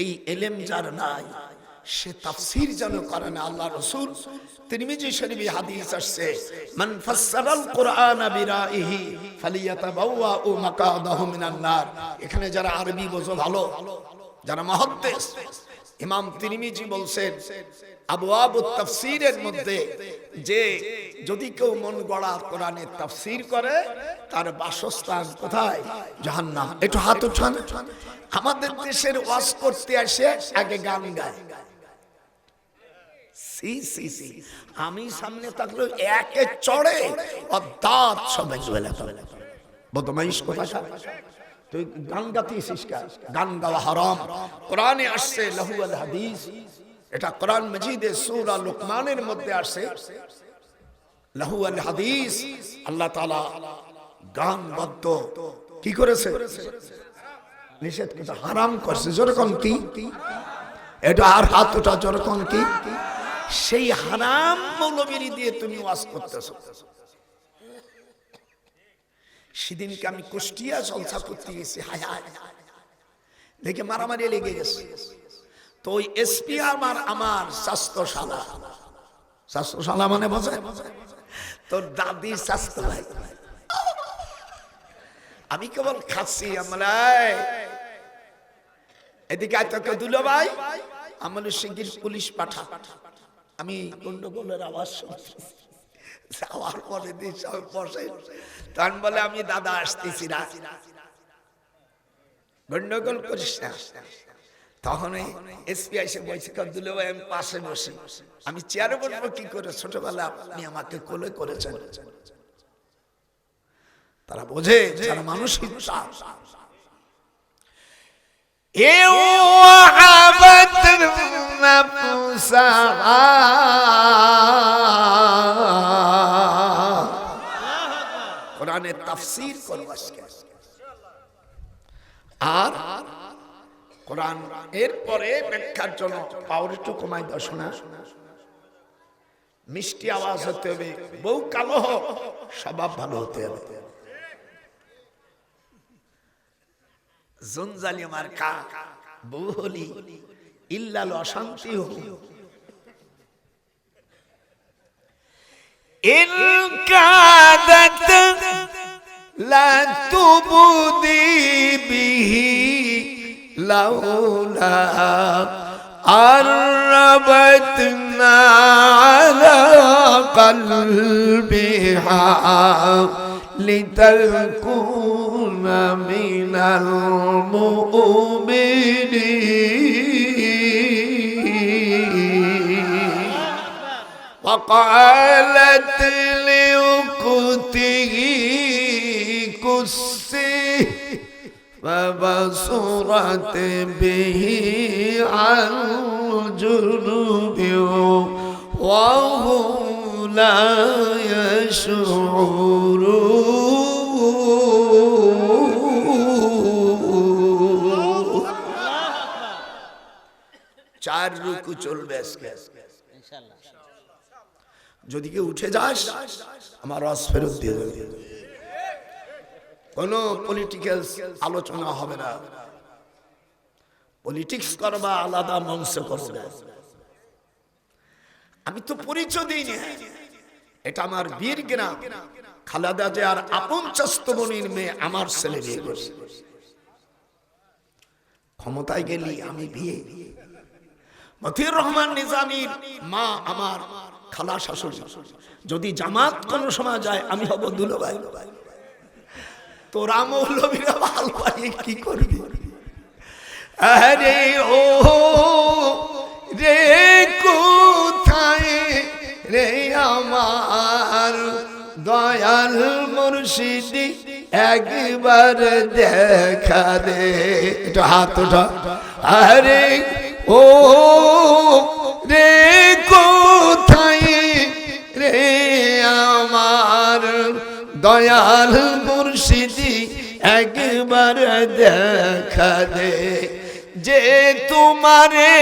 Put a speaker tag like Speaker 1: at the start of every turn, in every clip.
Speaker 1: এই ইলম যার নাই সে তাফসীর যেন করে না। আল্লাহ রাসূল তিরমিজি শরীফে হাদিস আসছে, মান ফাসসারাল কুরআন বিরাইহি ফালিয়াতাবাওয়াউ মাকাদাহু মিনান নার। এখানে যারা আরবি বোঝো ভালো, যারা মুহাদ্দিস, ইমাম তিরমিজি বলছেন আবওয়াবুত তাফসীরের মধ্যে যে যদি কেউ মন গড়া কোরআনের তাফসীর করে তার বাসস্থান কোথায়? জাহান্নাম। একটু হাত উঠান। আমাদের দেশের ওয়াজ করতে আসে আগে গান গায়। সি সি সি, আমি সামনে থাকলে একে চড়ে অদাত সবাই জ্বলে ফেলে। বদমাইশ কোথাকার, তুই গান গাতিস কা? গান গাওয়া হারাম। কোরআনে আসছে লাহু আল হাদিস, এটা কোরআন মাজিদে সূরা লুকমানের মধ্যে আসছে লাহু আল হাদিস। আল্লাহ তাআলা গান বাদ্য কি করেছে? নিষেধ করতে, হারাম করছে। যেরকম কি এটা আর হাত ওটা যেরকম কি সেই হারাম মৌলবী দিয়ে তুমি ওয়াজ করতেছো। সেদিনকে আমি কুষ্টিয়া জলসা করতে গেছি, হায় হায় দেখে মারামারি লেগে গেছে। তো ওই এসপি আমার স্বাস্থ্যশালা মানে বোঝে তোর দাদির স্বাস্থ্য ভাই। আমি কেবল খাচ্ছি, আমরা এদিকে আয়তকে দুলো ভাই আমাদের শিগগির পুলিশ পাঠা। আমি গন্ডগোলের আওয়াজ শুনছি, যাওয়ার পরে দিন সব বসে, তখন বলে আমি দাদা আসতেছি না, গন্ডগোল করিস না। তখন এসপি এসে বলছে দুলো ভাই আমি পাশে বসি, আমি চেয়ারে বসবো কি করে? ছোটবেলা আপনি আমাকে কোলে করেছেন। তারা বোঝে যারা মানসিক চাপ। কোরআনের তাফসীর করব আজকে। আর কোরআন এরপরে ব্যাখ্যার জন্য পাওয়ার একটু কমাই দাও শোনা। মিষ্টি আওয়াজ হতে হবে, বউ কালো হোক স্বভাব ভালো হতে হবে। জঞ্জালি মার্কা বউ হলি ইল্লাল অশান্তি হোক। ইন কাদাত লা তুবদি বিহি লাউলা আরবাতনা আলা কলবিহা লিতাকুনা মিনাল মুমিনিন। وقالت لأخته قصيه فبصرت به عن جنب وهم لا يشعرون। চার রুকু চলবে আজকে ইনশাআল্লাহ। যদি কেউ উঠে যাস আমার রস ফেরত দিয়ে দেবে। কোনো পলিটিক্যাল আলোচনা হবে না, পলিটিক্স করবা আলাদা মঞ্চ করবে। আমি তো পরিচয় দিই না, এটা আমার বীর গ্রাম। খালেদা জিয়ার আপন চাস্তবনির মেয়ে আমার ছেলে বিয়ে করছে। ক্ষমতায় গেলি আমি বিয়ে। মতিউর রহমান নিজামীর মা আমার খালা শাশুড়ি। যদি জামাত কোন সময় যায় আমি হব দুলো ভাই। তোরা মৌলবীরা ভালো ভাই কি করবি? আরে ও রে কোথায় রে আমার দয়াল মুর্শিদি একবার দেখা দে। এটা হাত ওঠা। আরে ও রে কোথায় রে আমার দয়াল মুর্শিদি একবার দেখা দে। যে তোমারে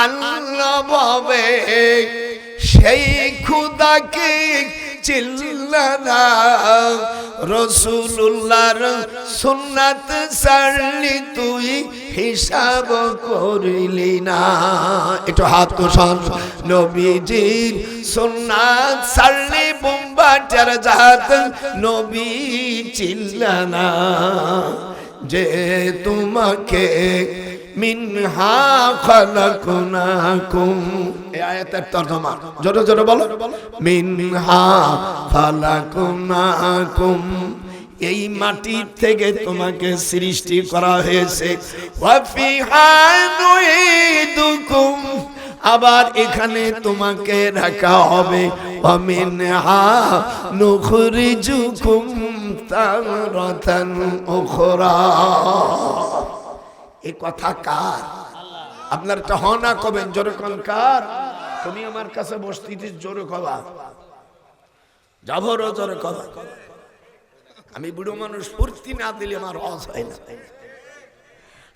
Speaker 1: আল্লাহ ভাবে সেই খুদাকে চিল্লানা রাসূলুল্লাহর সুন্নাত ছাড়লি তুই হিসাব করলি না একটু হাত কোষান নবীজির সুন্নাত ছাড়লি বোমবাটার জাত নবী চিল্লানা যে তোমাকে মিনহা খালাকনাকুম এই আয়াতের তরজমা জোরে জোরে বলো মিনহা খালাকনাকুম এই মাটি থেকে তোমাকে সৃষ্টি করা হয়েছে ওয়া ফিহা নুইদুকুম আবার এখানে তোমাকে রাখা হবে ওয়া মিনহা নুখরিজুকুম তারাতান উখরা এই কথা কার আপনার তো হনা কবেন জোরে কোন কার তুমি আমার কাছে বসতিতে জোরে কবা যাবর জোরে কবা আমি বুড়ো মানুষ ফুর্তি না দিলে আমার হজ হয় না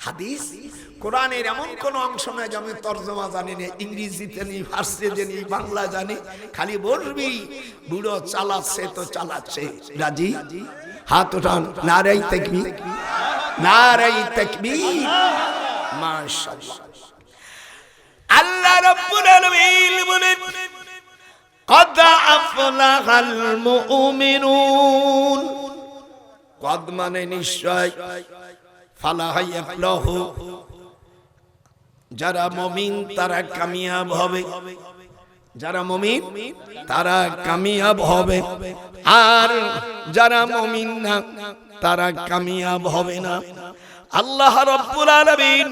Speaker 1: হাদিস কোরআনের এমন কোন অংশ নাই যে আমি তরজমা জানি না ইংরেজিতে জানি ফার্সিতে জানি বাংলা জানি খালি বলবি বুড়ো চালাচ্ছে তো চালাচ্ছে রাজি হাত উঠান নারাই তাকবীর নারাই তাকবীর মাশাআল্লাহ আল্লাহ রাব্বুল আলামিন বলেন قد أفلح المؤمنون قد মানে নিশ্চয় ফালাহ ইয়াফলাহ যারা মুমিন তারা কামিয়াব হবে যারা মুমিন তারা কামিয়াব হবে আর যারা মুমিন না তারা কামিয়াব হবে না আল্লাহ রাব্বুল আলামিন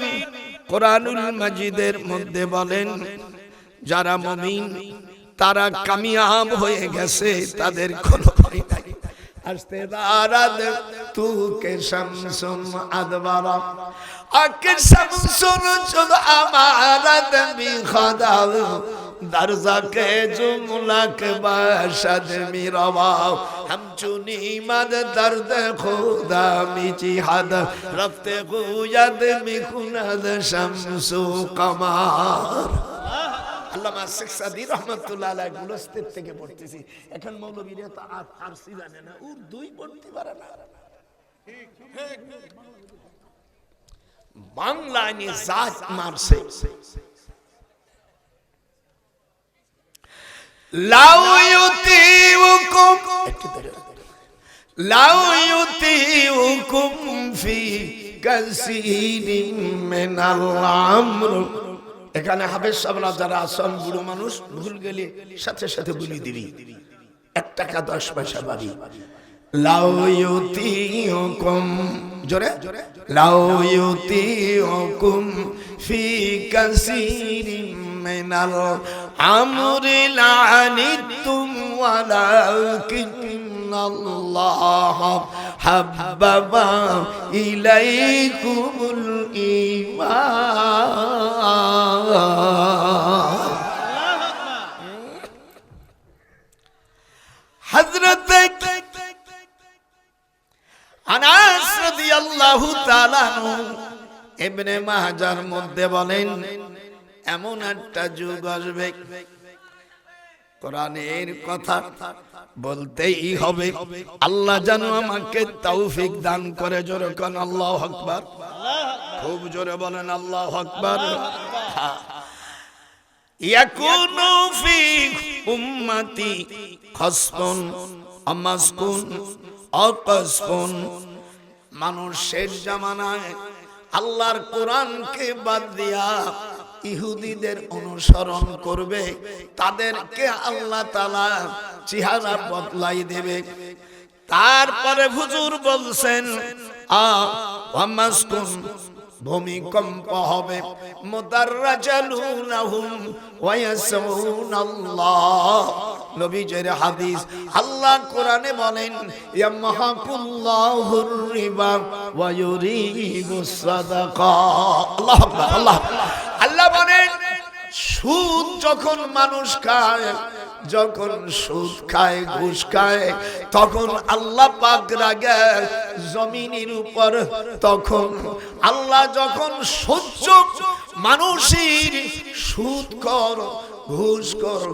Speaker 1: কোরআনুল মাজিদের মধ্যে বলেন যারা মুমিন তারা কামিয়াব হয়ে গেছে তাদের কোনো ভয় নাই আস্তে দারাদ তু কে শামসুন আদবারা আকে শামসুন চুদ আমারাত বি খাদাল দরজা কে জুমলা কে বাশদ মিরবা हम चुनी मद दर्द खुदा मी जिहाद रफ्ते गुयद मी खुनद शमसु कमार আল্লামা শেখ সাদী রহমাতুল্লাহ আলাইহি গুলস্তের থেকে পড়তেছি এখন মৌলবীরা তো ফারসি জানে না উর্দুই পড়তে পারে না বাংলা নিয়ে জাত মারছে লাউ ইউতিউকুম ফি কাসীরিন মিনাল আমর এখানে হাফেজ সাহেবরা যারা আছেন বুড়ো মানুষ ভুল গেলে সাথে সাথে বলি দিবি 1 টাকা 10 পয়সা বাড়ি লাউ ইউতিউকুম জোরে লাউ ইউতিউকুম ফি কাসীরিন মিনাল আমরি লানিতুম ওয়ালাকিন্নাল্লাহ হাব্বাবা ইলাইকুমুল ঈমান হযরত আনাস রাদিয়াল্লাহু তাআলা আনহু ইবনে মাজার মধ্যে বলেন এমন একটা যুগ আসবে কোরআনের কথা বলতেই হবে আল্লাহ যেন আমাকে তৌফিক দান করে জোরে কোন আল্লাহু আকবার খুব জোরে বলেন আল্লাহু আকবার ইয়াকুনু ফি উম্মতি খাসফুন আমাসকুন আকাসফুন মানুষের জামানায় আল্লাহর কোরআনকে বাদ দিয়া ইহুদিদের অনুসরণ করবে তাদেরকে আল্লাহ তাআলা চেহারা বদলাই দেবে তারপরে হুজুর বলছেন আমাসকুন ভূমিকম্প হবে মুদাররাজালুনহুম ওয়া ইয়াসউনাল্লাহ নবীজির হাদিস আল্লাহ কোরআনে বলেন ইয়ামহাকুল্লাহুর রিবা ওয়া ইউরিবুস সাদাকা আল্লাহ আল্লাহ আল্লাহ বলেন সুদ যখন মানুষ খায় যখন সুদ খায় ঘুষ খায় তখন আল্লাহ পাক রাগে জমিনের উপর তখন আল্লাহ যখন সহ্য মানুষের সুদ কর ঘুষখোর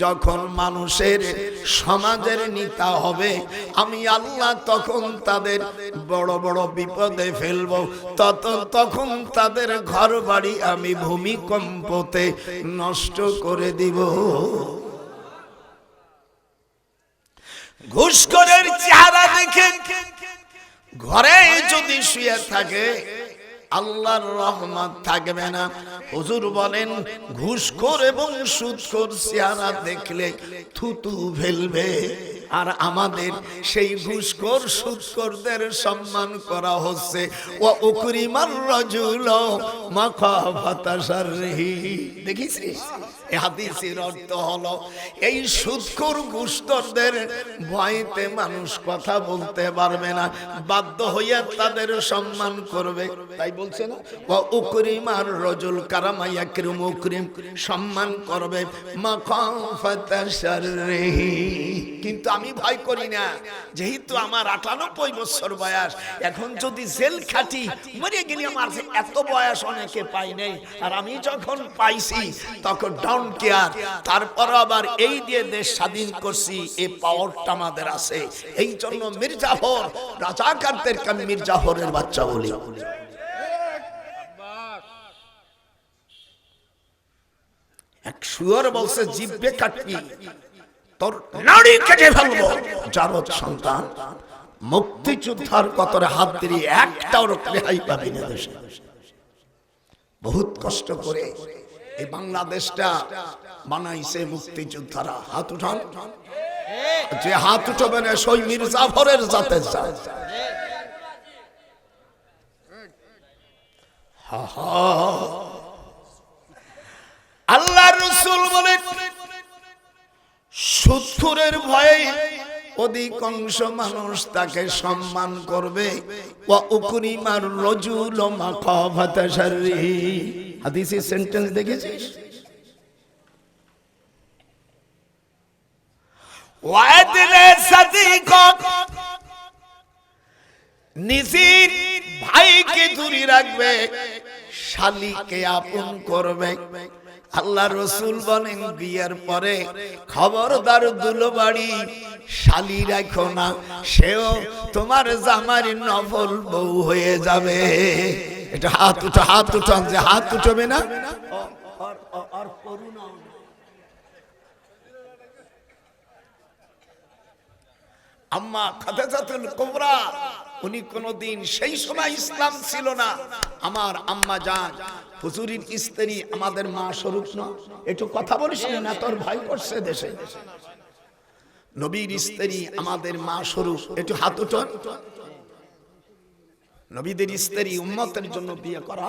Speaker 1: যখন মানুষের সমাজের নেতা হবে, আমি আল্লাহ তখন তাদের বড় বড় বিপদে ফেলবো। তখন তাদের ঘর বাড়ি আমি ভূমিকম্পতে নষ্ট করে দিব। ঘুষখোরের চেহারা দেখে ঘরে যদি শুয়ে থাকে আল্লাহর রহমত থাকবে না। হুজুর বলেন ঘুষখোর এবং সুদখোর চেহারা দেখলে থুতু ফেলবে। আর আমাদের সেই ঘুষখোর সুদখোরদের সম্মান করা হচ্ছে। ওয়া উকরিমার রাজুল মাখাফাতা শাররিহি। দেখিস এই হাদিসের অর্থ হলো এই সুদখোর ঘুষখোরদের ভয়তে মানুষ কথা বলতে পারবে না, বাধ্য হইয়া তাদের সম্মান করবে। তাই বলছে না ওয়া উকরিমার রাজুল কারামা ইয়াকরিমু উকরিম, সম্মান করবে মাখাফাতা শাররিহি। কিন্তু আমি ভয় করি না, যেহেতু আমার 98 বছর বয়স, এখন যদি জেল খাটি মরে গেলে আমার এত বয়স অনেকে পাই নাই, আর আমি যখন পাইছি তখন ডোন্ট কেয়ার। তারপর আবার এই দিয়ে দেশ স্বাধীন করছি, এই পাওয়ারটা আমাদের আছে। এই জন্য মির্জাফর রাজাকারদেরকে আমি মির্জাফরের বাচ্চা বলি। এক শুয়োর বলছে জিভে কাটবি, তোর নাড়ি কেটে ফেলবো। জারদ সন্তান মুক্তিযোদ্ধার কতরে হাত দিয়ে একটাও রেহাই পাবি না দেশে। বহুত কষ্ট করে এই বাংলাদেশটা বানাইছে মুক্তিযোদ্ধারা। হাত উঠান, যে হাত উঠবে না সই মির্জাফরের জাতের জাত। আল্লাহর রাসূল বলেন সুদখোরের ভয়ে অধিকাংশ মানুষ তাকে সম্মান করবে। ওয়া উকরিমার রাজুল মাখাফাতা শাররিহি। হাদিসের সেন্টেন্স দেখেছিস? ওয়াদিলে সাদিক, নিজের ভাইকে দূরে রাখবে, শালীকে আপন করবে। আল্লাহ রসুল বলেন বিয়ের পরে খবরদার দুলোবাড়ি শালী রাখো না, সেও তোমার জামার নফল বউ হয়ে যাবে। এটা হাত উঠো, হাত উঠান, যে হাত উঠবে না। আম্মা খাদিজাতুল কুবরা, উনি কোনদিন, সেই সময় ইসলাম ছিল না, আমার আম্মা জান হুজুরের স্ত্রী, আমাদের মা স্বরূপ না। একটু কথা বলিস না, তোর ভয় করছে দেশে। নবীর স্ত্রী আমাদের মা স্বরূপ, একটু হাত উঠান। নবীদের স্ত্রী উম্মতের জন্য বিয়ে করা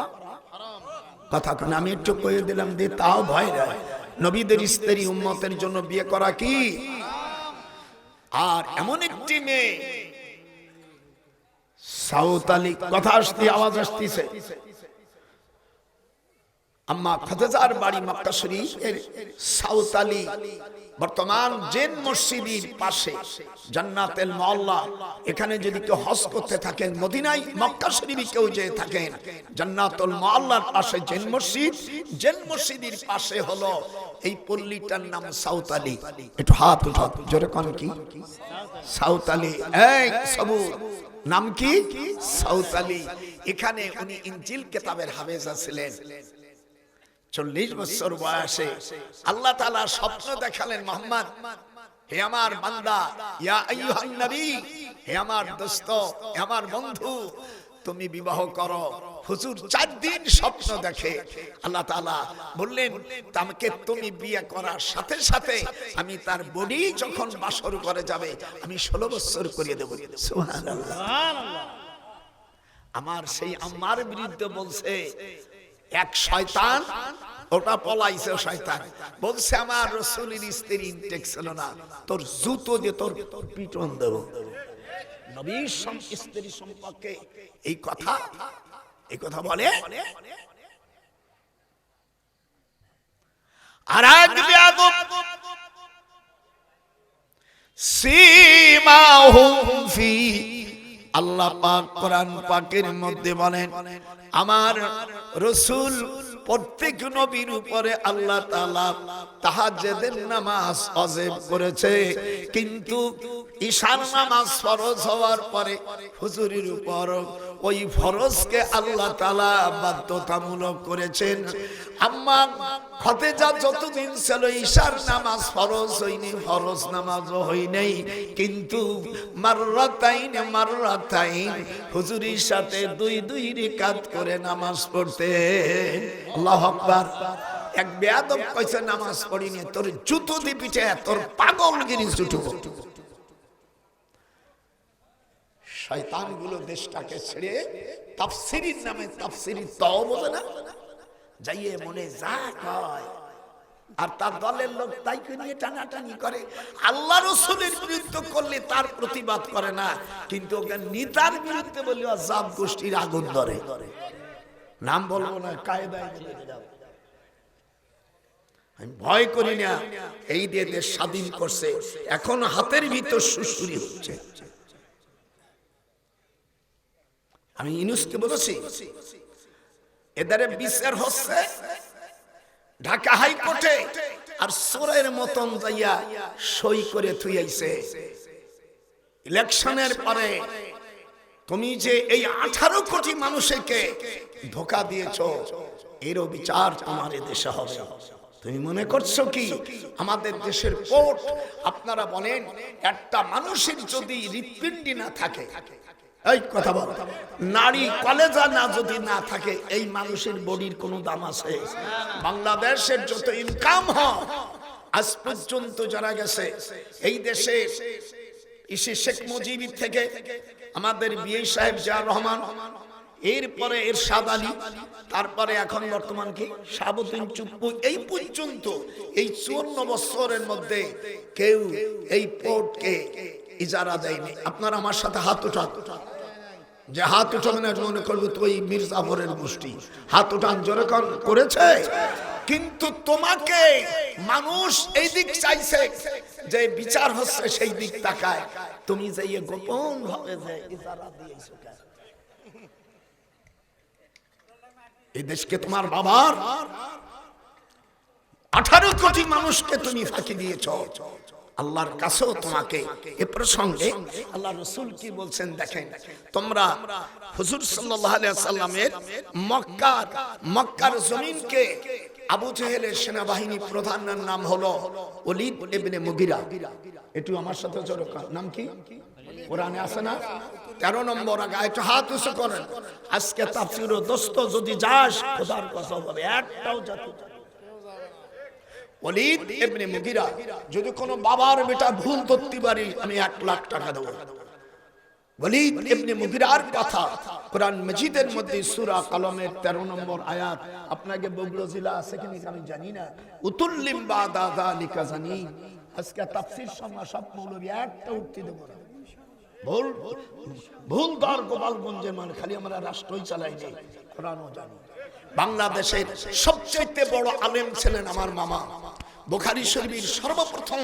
Speaker 1: কথা কেন, আমি একটু কয়ে দিলাম যে তাও ভয় দেয়। নবীদের স্ত্রী উম্মতের জন্য বিয়ে করা কি? আর এমন একটি মেয়ে সাউতালি, কথা আসতে আওয়াজ আসতেছে, আম্মা খাদিজার বাড়ি মক্কা শরীফের সাউতালি, বর্তমান জেন মসজিদের পাশে জান্নাতুল মুআল্লা। এখানে যদি কেউ হজ করতে থাকেন, মদিনায় মক্কা শরীফে কেউ যে থাকেন, জান্নাতুল মুআল্লার পাশে জেন মসজিদ, জেন মসজিদের পাশে হলো এই পল্লীটার নাম সাউতালি। একটু হাত উঠাও, জোরে কোন কি? সাউতালি। এই সবুর নাম কি? সাউতালি। এখানে উনি ইনজিল কিতাবের হাফেজা ছিলেন। 40 বছর বয়সে আল্লাহ তাআলা স্বপ্ন দেখালেন, মুহাম্মদ, হে আমার বান্দা, ইয়া আইয়ুহান নবী, হে আমার দোস্ত, হে আমার বন্ধু, তুমি বিবাহ করো। হুজুর 4 দিন স্বপ্ন দেখে। আল্লাহ তাআলা বললেন, তাকে তুমি বিয়ে করার সাথে সাথে আমি তার বডি যখন বাসর করে যাবে আমি 16 বছর করিয়ে দেব। সুবহানাল্লাহ। আমার সেই আম্মার বিরুদ্ধে বলছে এক শয়তান, ওটা পলাইছে শয়তান, বলছে আমার রাসূলের স্ত্রী ইনটেক ছিল না, তোর জুতো দিয়ে তোর পিটন দেব। নবীর স্ত্রী সম্পর্কে এই কথা বলে। আর এক বেয়াদব সীমাহুম ফি, আল্লাহ পাক কোরআন পাকের মধ্যে বলেন, আমার রাসূল প্রত্যেক নবীর উপরে আল্লাহ তাআলা তাহাজ্জুদের নামাজ ওয়াজিব করেছে, কিন্তু ঈশার নামাজ ফরজ হওয়ার পরে হুজুরের উপর ওই ফরজকে আল্লাহ তাআলা বাধ্যতামূলক করেছেন। আম্মা খাদিজা যতদিন ছিল ঈশার নামাজ ফরজ হয়নি, ফরজ নামাজও হয় নাই, কিন্তু মাররাতাইন হুজুরের সাথে দুই রাকাত করে নামাজ পড়তেন। আল্লাহু আকবার। এক বেয়াদব কইছে নামাজ পড়িনি, তোর জুতো দি পিঠে, তোর পাগলগিরি ছুটবো। শয়তানগুলো দেশটাকে ছেড়ে তাফসীরের নামে তাফসীরি তাও বোঝে না, যাইয়ে মনে যা কয় আর তার দলের লোক তাই নিয়ে টানাটানি করে। আল্লাহ রাসূলের বিরুদ্ধে করলে তার প্রতিবাদ করে না, কিন্তু ওকে নিতার বিরুদ্ধে বললে জাব গোষ্ঠীর আগুন ধরে। নাম বলবো না, কায়দায় বলে দিলাম। আমি ভয় করি না, এই দিয়ে দেশ স্বাধীন করছে, এখন হাতের ভিতর সুসুরি হচ্ছে। আমি ইউনূসকে বলেছি এদারে বিচার হচ্ছে ঢাকা হাইকোর্টে, আর চোরের মতন যাইয়া সই করে থুই আইছে। ইলেকশনের পরে তুমি যে এই 18 কোটি মানুষকে ধোঁকা দিয়েছো, এরও বিচার তোমার দেশে হবে। তুমি মনে করছো কি আমাদের দেশের কোর্ট? আপনারা বলেন একটা মানুষের যদি হৃৎপিণ্ডি না থাকে, এই কথা বল, নারী কলেজা না যদি না থাকে, এই মানুষের বডির কোনো দাম আছে? বাংলাদেশের যত ইনকাম হয় আজ পর্যন্ত যারা গেছে এই দেশে, শেখ মুজিব থেকে আমাদের বিএ সাহেব জিয়াউর রহমান, এরপরে এরশাদ আলী, তারপরে এখন বর্তমান কি শাহাবুদ্দিন চুপ্পু, এই পর্যন্ত এই 54 বছরের মধ্যে কেউ এই পোর্টকে ইজারা দেয়নি। আপনারা আমার সাথে হাত উঠান, যে হাত উঠাবেন মনে করবো তো ওই মির্জাফরের গোষ্ঠী। হাত উঠান, জোরে করেছে। কিন্তু তোমাকে মানুষ এই দিক চাইছে যে বিচার হচ্ছে সেই দিক তাকায়, তুমি যাইয়ে গোপন ভাবে যে ইজারা দিয়েছো। এই দেশকে তোমার বাবার 18 কোটি মানুষকে তুমি ফাঁকি দিয়েছো। আল্লাহর কাছেও তোমাকে এ প্রসঙ্গে আল্লাহ রাসূল কি বলছেন দেখেন। তোমরা হুজুর সাল্লাল্লাহু আলাইহি ওয়াসাল্লামের মক্কার জমিনকে, আবু জেহেলের সেনাবাহিনী প্রধানের নাম হলো ওলীদ ইবনে মুগিরা। একটু আমার সাথে জোরে নাম কি? কোরআনে আছে না? 13 নম্বর আগে একটু হাত উঁচু করেন। আজকে তাফসীর ও দোস্ত যদি যাস খোদার কসম হবে একটাও জাতি। ওলীদ ইবনে মুগিরা, যদি কোনো বাবার বেটা ভুল ধরতে পারি আমি 1 লাখ টাকা দেব। ওলীদ ইবনে মুগিরার কথা কোরআন মাজিদের মধ্যে সূরা কলমের 13 নম্বর আয়াত। আপনাকে বগুড়া জেলা আছে কিনা আমি জানি না। উতুল্লিম বাদা যালিকা জানি। আজকে তাফসীর সময় সব মৌলবি একটা উঠতে দেব না। ভুল দর গোপালগঞ্জের মান খালি আমরা রাষ্ট্রই চালাই নেই, কোরআনও জানি। বাংলাদেশের সবচেয়ে বড় আলেম ছিলেন আমার মামা। বুখারী শরীফের সর্বপ্রথম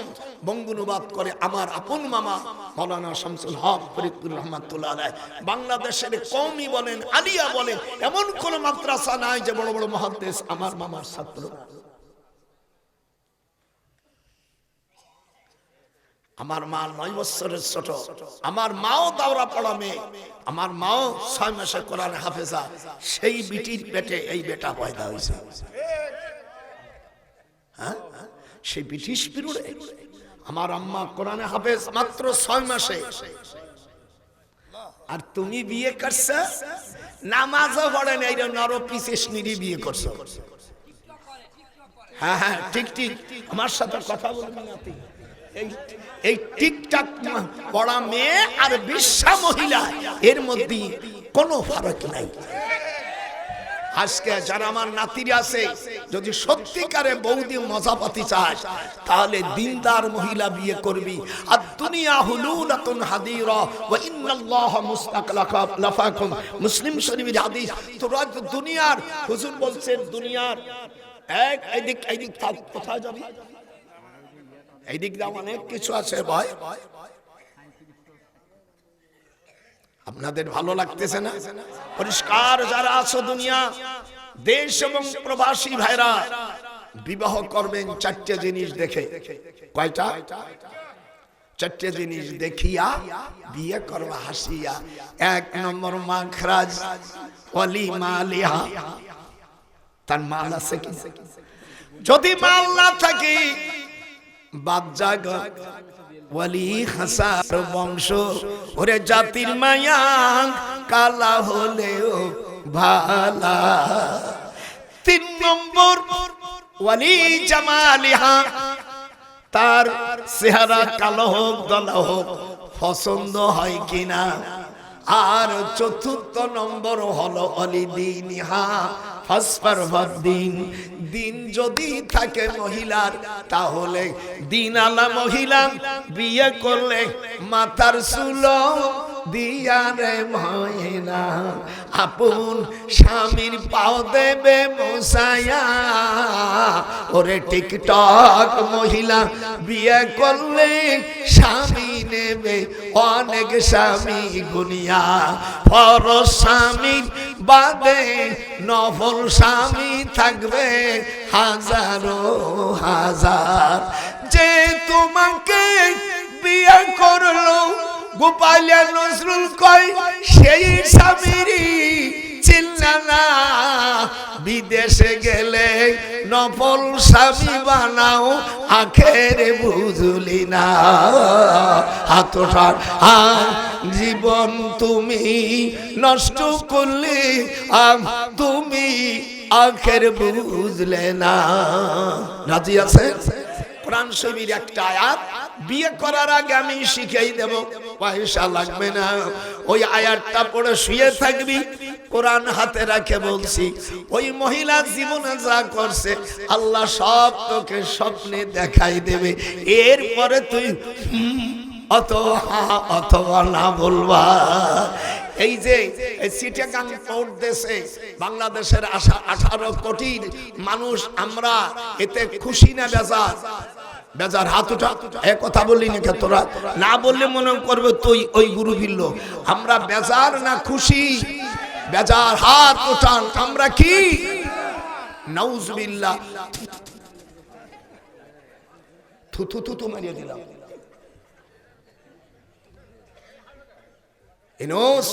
Speaker 1: বঙ্গানুবাদ করে আমার আপন মামা মাওলানা শামসুল হক ফরিদপুর রহমাতুল্লাহ আলাইহি। বাংলাদেশের কওমি বলেন, আলিয়া বলেন, এমন কোন মাদ্রাসা নাই যে বড় বড় মুহাদ্দিস আমার মামার ছাত্র। আমার মা 9 বছরের ছোট, আমার মাও দাওরা পড়া মেয়ে, আমার মাও 6 মাসে কোরআন হাফেজা। সেই বিটির পেটে এই বেটা পয়দা হয়েছে। হ্যাঁ, সেই ব্রিটিশ পিরিয়ডে আমার আম্মা কোরআনে হাফেজ মাত্র 6 মাসে। আর তুমি বিয়ে করছো, নামাজও পড়ে না, এই নর পিসেস নিরি বিয়ে করছো। হ্যাঁ হ্যাঁ, ঠিক ঠিক, আমার সাথে কথা বলবেন না। এই টিকটাক পড়া মেয়ে আর বিশ্বা মহিলা, এর মধ্যে কোনো ফারাক নাই। আজকে যারা আমার নাতিরা আছে, যদি সত্যিকারে বৌদি মজা পাতি চাস, তাহলে দিনদার মহিলা বিয়ে করবি। আর দুনিয়া হুলুলাতুন হাদিরা ওয়া ইন্নাল্লাহা মুস্তাকলাফাকুম, মুসলিম শরীফের হাদিস। তোরা দুনিয়ার, হুজুর বলছেন দুনিয়ার এইদিক কোথায় যাবি? এইদিক দাও, অনেক কিছু আছে ভাই। আপনাদের ভালো লাগতেছে না? পরিষ্কার যারা আছো দুনিয়া, দেশ এবং প্রবাসী ভাইরা বিবাহ করবেন চারটে জিনিস দেখে। কয়টা? চারটে জিনিস দেখিয়া বিয়ে করবা হাসিয়া। এক নম্বর মাখরাজ, ওয়ালি মালিহা, তার মাল আছে কি? যদি মাল না থাকে বাদজাগ ওয়ালি হাসার বংশ, ওরে জাতির মায়া কালা হলেও ভালা। তিন নম্বর ওয়ালি জামালিহা, তার চেহারা কালো হোক দলা হোক পছন্দ হয় কিনা। আর চতুর্থ নম্বর হলো অলি দিনিহা, ফাসফার দিন। দিন যদি থাকে মহিলার তাহলে দিন আলা মহিলা বিয়ে করলে মাথার চুল দিয়া রে ময়না, আপন স্বামীর পাও দেবে মোসায়া। ওরে টিকটক মহিলা বিয়ে করলে স্বামী নেবে অনেক স্বামী গুনিয়া। ফরজ স্বামী বাদে নফল স্বামী থাকবে হাজারো হাজার। যে তোমাকে বিয়ে করলো গোপালিয়া নজরুল কয় সেই স্বামীরই চিন্তা না। বিদেশে গেলে নফল স্বামী বানাও আখের বুঝলি না। হাতটার জীবন তুমি নষ্ট করলে তুমি আখের বুঝলে না। রাজি আছে? কোরআন শরীফের একটা আয়াত বিয়ে করার আগে আমি শিখিয়ে দেব, পয়সা লাগবে না। ওই আয়াতটা পড়ে শুয়ে থাকবি, কোরআন হাতে রাখে বলছি। ওই মহিলা জীবনে যা করছে আল্লাহ সব তোকে স্বপ্নে দেখাই দেবে। এরপরে তুই অথবা না বলবা। এই যে চিটাগাং পোর্ট দেশে বাংলাদেশের 18 কোটির মানুষ, আমরা এতে খুশি না বেজার? বেজার হাত উঠা। এক কথা বললি না তোরা? না বললে মনে করবে তুই ওই গুরু ভিল্ল। আমরা বেজার না খুশি? বেজার। হাত উঠান। আমরা কি? নাউজুবিল্লাহ। থুথু থুথু মারিয়ে দিলাম। ইনোস,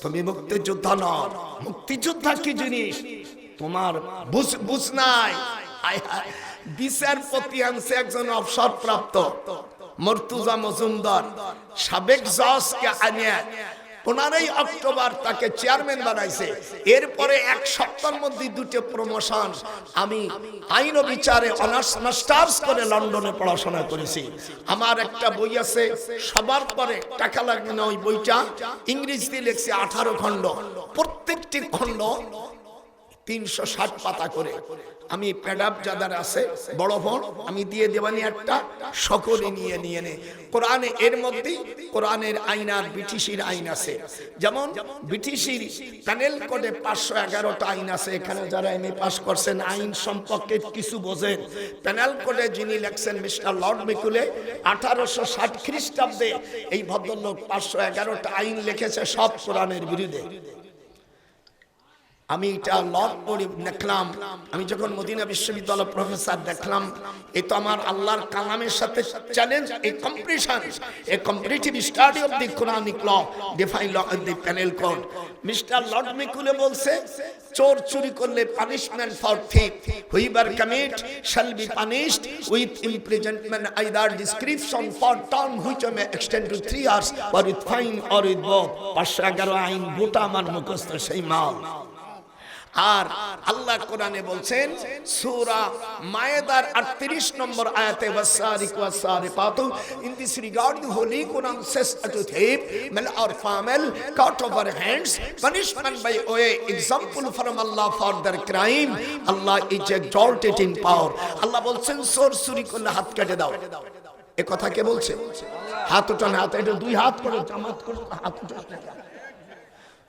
Speaker 1: তুমি মুক্তিযোদ্ধা নও। মুক্তিযোদ্ধা কি জিনিস তোমার বুঝ নাই। বিচারপতি আনছে একজন অবসরপ্রাপ্ত মর্তুজা মজুমদার, সাবেক জজকে আনিয়ে 15 অক্টোবর তাকে চেয়ারম্যান বানাইছে। এরপরে 1 সপ্তাহের মধ্যে 2টো প্রমোশন। আমি আইন ও বিচারে অনার্স মাস্টার্স করে লন্ডনে পড়াশোনা করেছি। আমার একটা বই আছে, সবার পরে টাকা লাগবে না, ওই বইটা ইংরেজিতে লিখছি 18 খণ্ড। প্রত্যেকটি খণ্ড 360 পাতা করে। আমি প্যাডাপ যাদের আছে বড় ফোন আমি দিয়ে দেবানি একটা, সকলে নিয়ে নে। কোরআনে এর মধ্যে কোরআনের আইন আর ব্রিটিশের আইন আছে। যেমন ব্রিটিশের প্যানেল কোডে 511টা আইন আছে। এখানে যারা এমএ পাস করছেন আইন সম্পর্কে কিছু বোঝেন, প্যানেল কোডে যিনি লেখছেন মিস্টার লর্ড মেকুলে 1860 খ্রিস্টাব্দে এই ভদ্রলোক 511টা আইন লিখেছে, সব কোরআনের বিরুদ্ধে। আমি এটা লর্ড পড়ে দেখলাম। আমি যখন মদিনা বিশ্ববিদ্যালয় প্রফেসর দেখলাম, এ তো আমার আল্লাহর কালামের সাথে challenge. A competition, a competitive study of the Quranic law, define law of the penal code. Mister lord Macaulay বলছে চোর চুরি করলে punishment for thief whoever commit shall be punished with imprisonment either description for term which may extend to 3 years or with fine or with both. 511 আইন গোটা আমার মুখস্থ সেই মাল। আর আল্লাহ কোরআনে বলছেন সূরা মায়েদার 38 নম্বর আয়াতে ওয়াসারিক ওয়াসারিকাতু, in this regard the holy Quran says to thief male or female cut off her hands, punishment by way example from Allah for their crime. Allah is exalted in power. আল্লাহ বলছেন চোর চুরি করলে হাত কেটে দাও। এ কথা কে বলছে? হাত উঠান। হাত এটা 2 হাত করে জামাত করে হাত উঠান।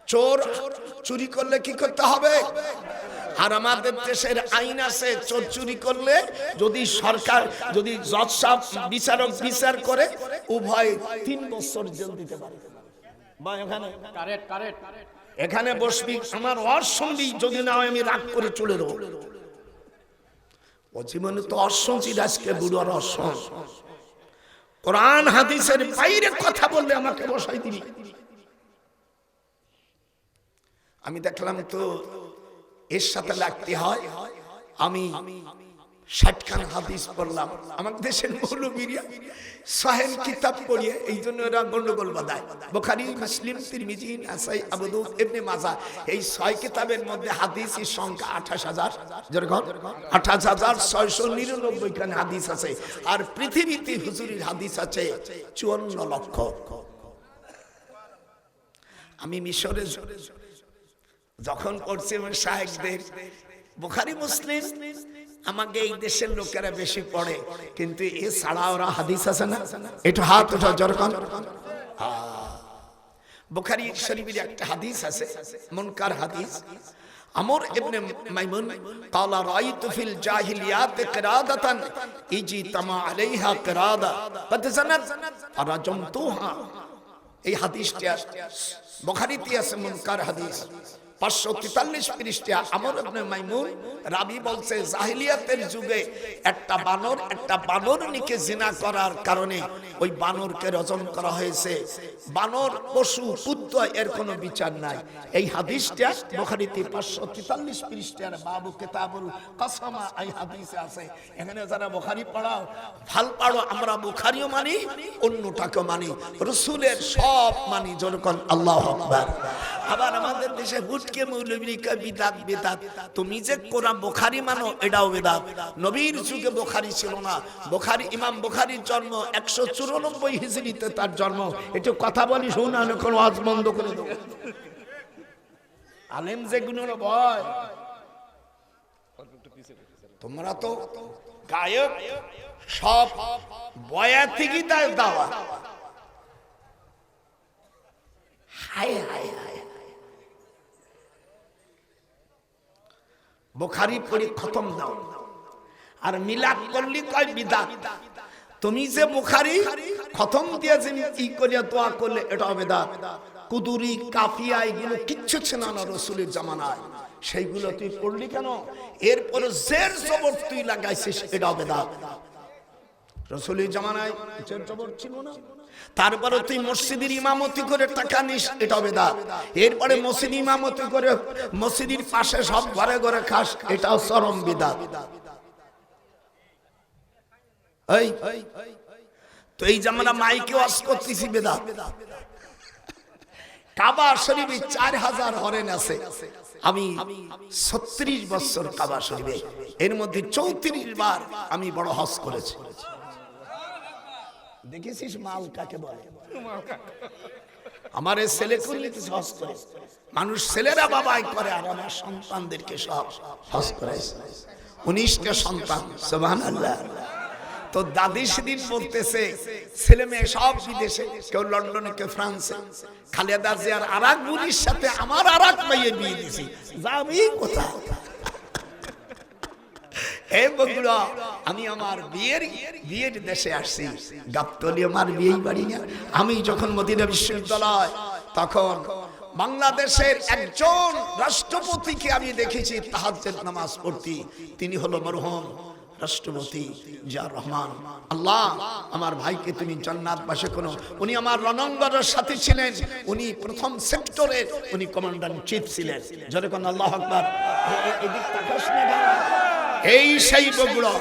Speaker 1: চোর চুরি করলে কি করতে হবে? আর আমাদের দেশের আইন আছে, চোর চুরি করলে যদি সরকার, যদি জজ সাহেব বিচারক বিচার করে, উভয় 3 বছর জেল দিতে পারে। বা এখানে এখানে বসবি, আমার ওয়াজ শুনবি, যদি না হয় আমি রাগ করে চলে যাবো। ও জীবনে তো অসংচিত, আজকে বুড়োর অসং। কোরআন হাদিসের বাইরে কথা বললে আমাকে বসাই দিবি। আমি দেখলাম তো এর সাথে লাগতে হয়। আমি 60 খান হাদিস পড়লাম। আমার দেশের মৌলবীরা সাহেব কিতাব পড়িয়ে এই জন্য এরা গন্ডগোল বাঁধায়। বুখারী, মুসলিম, তিরমিজি, নাসাই, আবু দাউদ, ইবনে মাজাহ, এই 6 কিতাবের মধ্যে হাদিসের সংখ্যা 28,000, যেরকম 28,699 খান হাদিস আছে। আর পৃথিবীতে হুজুরের হাদিস আছে 54 লক্ষ। আমি মিশরে যখন পড়ছি আমার শায়েখদের বুখারী মুসলিম আমাকে এই দেশের লোকেরা বেশি পড়ে, কিন্তু এ ছাড়া ওরা হাদিস আছে না, একটু হাত উঠা যখন। বুখারী শরীফের একটা হাদিস আছে, মুনকার হাদিস। আমর ইবনে মাইমুন قال رايت في الجاهليات قرادة اجتمع عليها قرادة قد زنت فرجمتها। এই হাদিসটা বুখারীতে আছে, মুনকার হাদিস, 543 পৃষ্ঠা। আমর ইবনে মাইমুন রাবি বলছে, জাহিলিয়াতের যুগে একটা বানরনিকে জিনা করার কারণে ওই বানরকে রজম করা হয়েছে। বানর পশু কুত্তা এর কোনো বিচার নাই। এই হাদিসটা বুখারীতে 543 পৃষ্ঠার বাবু কিতাবুল কাসামা এই হাদিসে আছে। এখানে যারা বুখারী পড়াও ভাল পাড়ো, আমরা বুখারীও মানি, অন্যটাকেও মানি, রাসূলের সব মানি, যখন আল্লাহু আকবার। আবার আমাদের দেশে হুটকে মৌলবীরা বিদাত বিদাত। তুমি যে কোরআন বুখারী মানো, এটাও বিদাত। নবীর যুগে বুখারী ছিল না। বুখারী, ইমাম বুখারীর জন্ম 194 হিজরিতে, তার জন্ম। একটু কথা বলি শোনা, কোন ওয়াজ বন্ধ করে দেব। আলেম যেগুলোর ভয়, তোমরা তো গায়ক সব বয়া থেকে দাওয়া। হায় হায় হায়, বুখারী পড়ি খতম দাও, আর মিলাদ করলি কয় বিদাত। তুমি যে বুখারী খতম দিয়ে যে কি করিয়া দোয়া করলে, এটা বিদাত। কুদুরি, কাফিয়া এগুলো কিচ্ছু ছিল না রাসূলের জামানায়, সেইগুলো তুই পড়লি কেন? এরপরে জের জবর তুই লাগাইছিস, এটা বিদাত। রাসূলের জামানায় জের জবর ছিল না। তারপরে তুই মসজিদের ইমামতি করে টাকা নিস, এটা বিদআত। এরপরে মসজিদ ইমামতি করে মসজিদের পাশে সব ঘরে ঘরে খাস, এটাও চরম বিদআত। এই তো এই যে আমরা মাইকে ওয়াজ করতেছি, বিদআত। কাবা শরীফে 4000 হরেন আছে। আমি 36 বছর কাবা শরীফে, এর মধ্যে 34 বার আমি বড় হজ করেছি। দেখেছিস মাল কাকে বলে? আমার ছেলে করলে হজ করে, মানুষ ছেলেরা বাবাই করে, আর আমার সন্তানদেরকে সব হজ করাইছে। 19টা সন্তান, সুবহানাল্লাহ। তো দাদি সেদিন বলতেছে ছেলে মেয়ে সব বিদেশে, কেউ লন্ডনে, কেউ ফ্রান্সে। খালেদা জিয়ার আরেক বুড়ির সাথে আমার আরেক মেয়ে বিয়ে দিয়েছি, যাবি কোথায়? এই বগুড়া, আমি আমার বিয়ের দেশে আসছি। গাবতলী আমার বিয়েই বাড়ি না। আমি যখন মদিনা বিশ্ববিদ্যালয়, তখন বাংলাদেশের একজন রাষ্ট্রপতিকে আমি দেখেছি তাহাজ্জুদ নামাজ পড়তে। তিনি হলো মরহুম রাষ্ট্রপতি জিয়া রহমান। আল্লাহ আমার ভাইকে তুমি জান্নাতবাসী করো। উনি আমার রণাঙ্গনের সাথী ছিলেন, উনি প্রথম সেক্টরের উনি কমান্ডার চিফ ছিলেন। যখন আল্লাহু আকবার, এদিক তাকাস না, এই সেই বগুড়া,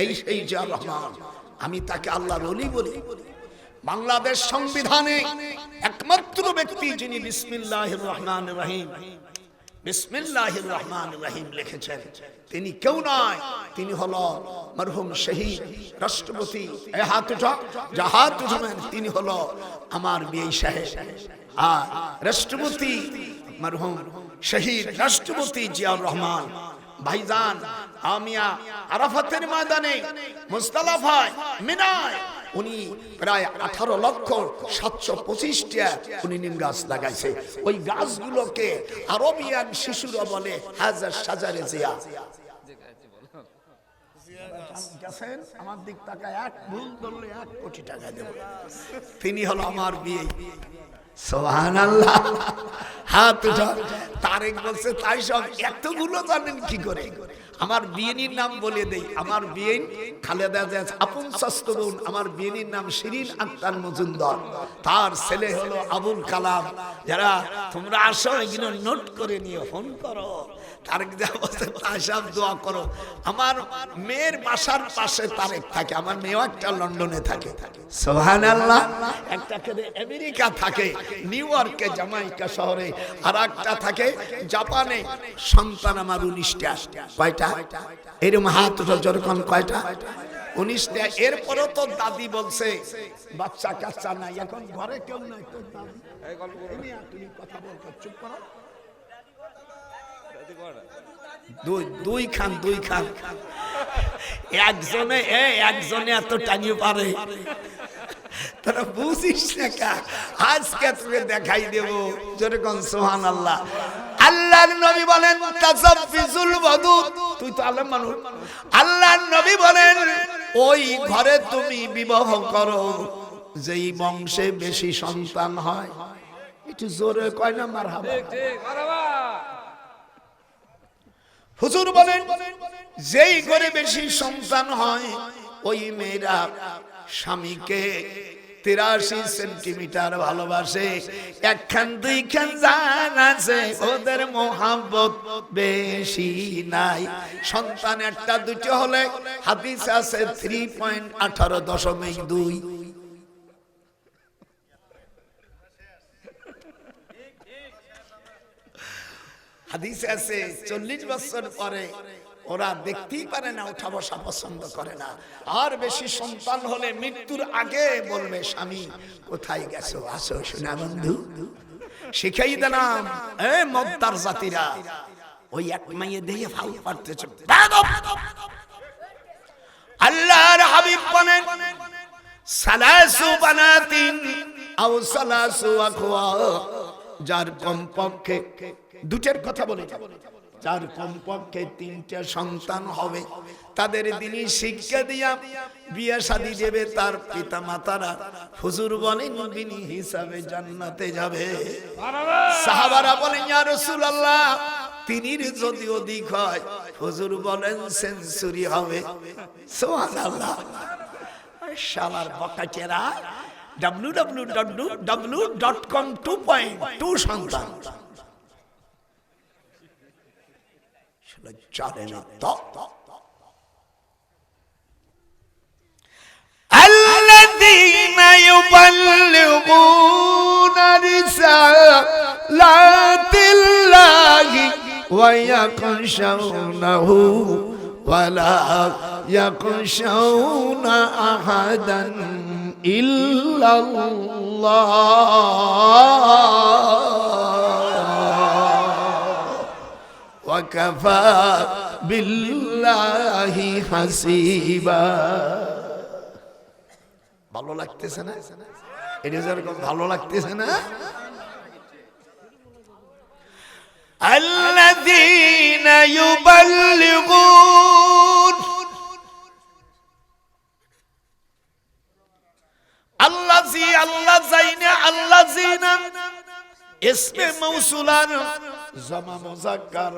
Speaker 1: এই সেই জিয়া রহমান। আমি তাকে আল্লাহর ওলি বলি। বাংলাদেশ সংবিধানে একমাত্র ব্যক্তি যিনি বিসমিল্লাহির রহমানির রহিম, বিসমিল্লাহির রহমানির রহিম লিখেছেন, তিনি কেউ নয়, তিনি হলো মরহুম শহীদ রাষ্ট্রপতি। এই হাত উঠা, যা হাত উঠাবেন, তিনি হলো আমার বিয়ে সাহেব, আর রাষ্ট্রপতি মরহুম শহীদ রাষ্ট্রপতি জিয়াউর রহমান। ভাইজান, আমিয়া আরাফাতের ময়দানে, মুজদালিফায়, মিনায় উনি প্রায় 18,725টা উনি নিম গাছ লাগাইছে। ওই গাছগুলোকে আরবিয়ান শিশুরা বলে হাজার সাজারে জিয়া। আমার দিক টাকা এক ভুল ধরলে 1 কোটি টাকা দেব। তিনি হলো আমার বিয়ে। সুবহানাল্লাহ। হাত উঠা। তারেক বলছে তাই সব এতগুলো জানেন কি করে? আমার বিয়েনির নাম বলে দেই। আমার বিয়েন খালেদা জিয়া আপন ষষ্ঠ বোন। আমার বিয়েনির নাম শিরিন আক্তার মজুমদার, তার ছেলে হলো আবুল কালাম। যারা তোমরা আসো এগুলো নোট করে নিয়ে ফোন করো। তারেক জিয়া বলছে তাই সব দোয়া করো। আমার মেয়ের বাসার পাশে তারেক থাকে, আমার মেয়েও একটা লন্ডনে থাকে। সুবহানাল্লাহ। একটা করে আমেরিকা থাকে, নিউ ইয়র্কে, জামাইকা শহরে, আর একটা থাকে জাপানে। সন্তান আমার 19টা। কয়টা? এরকম হাত উঠো যখন কয়টা? 19টা। এরপরও তো দাদি বলছে বাচ্চা কাচ্চা নাই, এখন ঘরে কেউ নাই। তোর দাদি তুমি কথা বলছো, চুপ করো। দুই খান একজনে এত টানিয়ে পারে, তারা বুঝিস না কা। আজকে তোকে দেখাই দেব যেরকম সুবহানাল্লাহ। আল্লাহর নবী বলেন তাসাফফিজুল ওয়াদুদ। তুই তো আলেম মানুষ। আল্লাহর নবী বলেন ওই ঘরে তুমি বিবাহ করো যেই বংশে বেশি সন্তান হয়। একটু জোরে কয় না মারহাবা। ঠিক মারহাবা। হুজুর বলেন যেই ঘরে বেশি সন্তান হয় ওই মেয়েরা স্বামীকে 83 সেন্টিমিটার ভালোবাসে। একখান দুইখান জান আছে, ওদের মোহাব্বত বেশি নাই। সন্তান একটা দুটো হলে হাদিস আছে 3.18.2। হাদিসে আছে 40 বছর পরে ওরা দেখতেই পারে না, উঠা বসা পছন্দ করে না। আর বেশি সন্তান হলে মৃত্যুর আগে বলবে স্বামী কোথায় গেছো, আসো সোনা বন্ধু। শিখাই দিলাম এ মদ্দার জাতিরা, ওই এক মাইয়ে দিয়ে ফাউ পারতেছে। আল্লাহর হাবিব বলেন সালাসু বানাতিন আও সালাসু আখওয়া। যার কমপক্ষে দুটের কথা বলে, যার কমপক্ষে 3টে সন্তান হবে তাদের দিনই শিক্ষা দিয়া বিয়ে শাদী দেবে তার পিতা মাতারা। হুজুর বলেন বিনি হিসাবে জান্নাতে যাবে। সাহাবারা বলেন ইয়া রাসূলুল্লাহ 3-এর যদি অধিক হয়, হুজুর বলেন সেঞ্চুরি হবে। সুবহানাল্লাহ। শালার বকাচেরা www.com 2.2 সন্তান জানে না তো। আল্লাযীনা ইউবাল্লিগুনা রিসালাতিল্লাহি ওয়া ইয়াখশাউনাহু ওয়া লা ইয়াখশাউনা আহাদান ইল্লাল্লাহ ওয়া কাফা বিল্লাহি হাসিবা। ভালো লাগতেছে না? এটা যেরকম ভালো লাগতেছে না? আল্লাযীনা ইউবাল্লিগুন, আল্লাযীনা ইসমে মৌসুলান জামা মুযাক্কার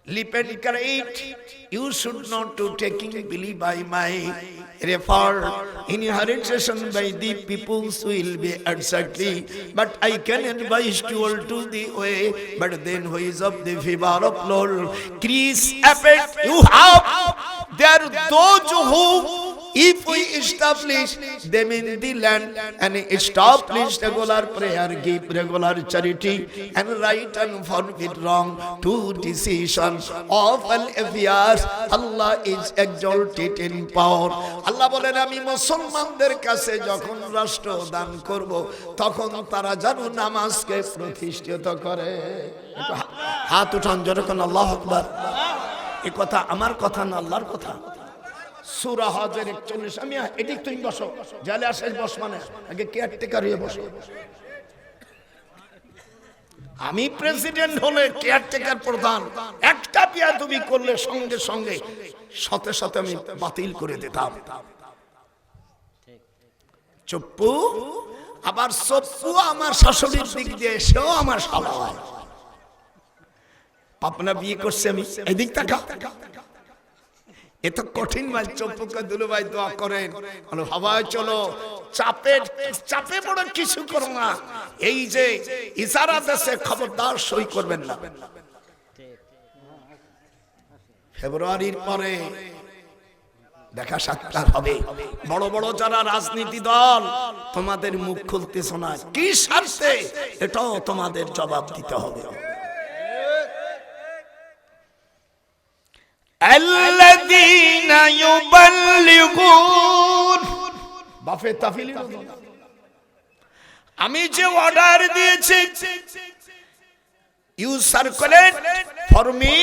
Speaker 1: Lipedicate, you should not to taking believe by my refer inheritance by the peoples will be exactly, but I can advise to all to the way, but then who is of the favor of Lord, Chris effect you have there those who, if we establish them in the land and establish regular prayer, give regular charity and right and forbid wrong to decision of all affairs, Allah is exalted in power. Allah বলেন আমি মুসলমানদের কাছে যখন রাষ্ট্র দান করব তখন তারা যেন নামাজকে প্রতিষ্ঠিত করে। হাত উঠান যখন আল্লাহু আকবার। এই কথা আমার কথা না, আল্লাহর কথা। সূরা হজের 41। আমি এদিক তুমি বসো, জালে আসে বস, মানে আগে কেয়ারটেকার হয়ে বসো। আমি প্রেসিডেন্ট হলে কেয়ারটেকার প্রধান, একটা বিয়া তুমি করলে সঙ্গে সঙ্গে সাথে সাথে আমি বাতিল করে দিতাম। চুপ্পু আবার সপ্পু আমার শাশুড়ির দিক দিয়ে, সেও আমার শালা হয়। পাপনা বিয়ে করছে আমি, এদিক তাকা। এত কঠিন ভাই, চপ্পুকে দুলু ভাই দোয়া করেন, হাওয়ায় চলো, চাপে পড়ে কিছু করো না। এই যে ইশারা দেশে খবরদার সই করবেন না। ফেব্রুয়ারির পরে দেখা সাক্ষাৎ হবে। বড় বড় যারা রাজনীতি দল, তোমাদের মুখ খুলতেছ না কি স্বার্থে, এটাও তোমাদের জবাব দিতে হবে। আল্লাযীনা ইউবাল্লিগুন, বাফে তাফিলি, আমি যে অর্ডার দিয়েছি, you circulate for me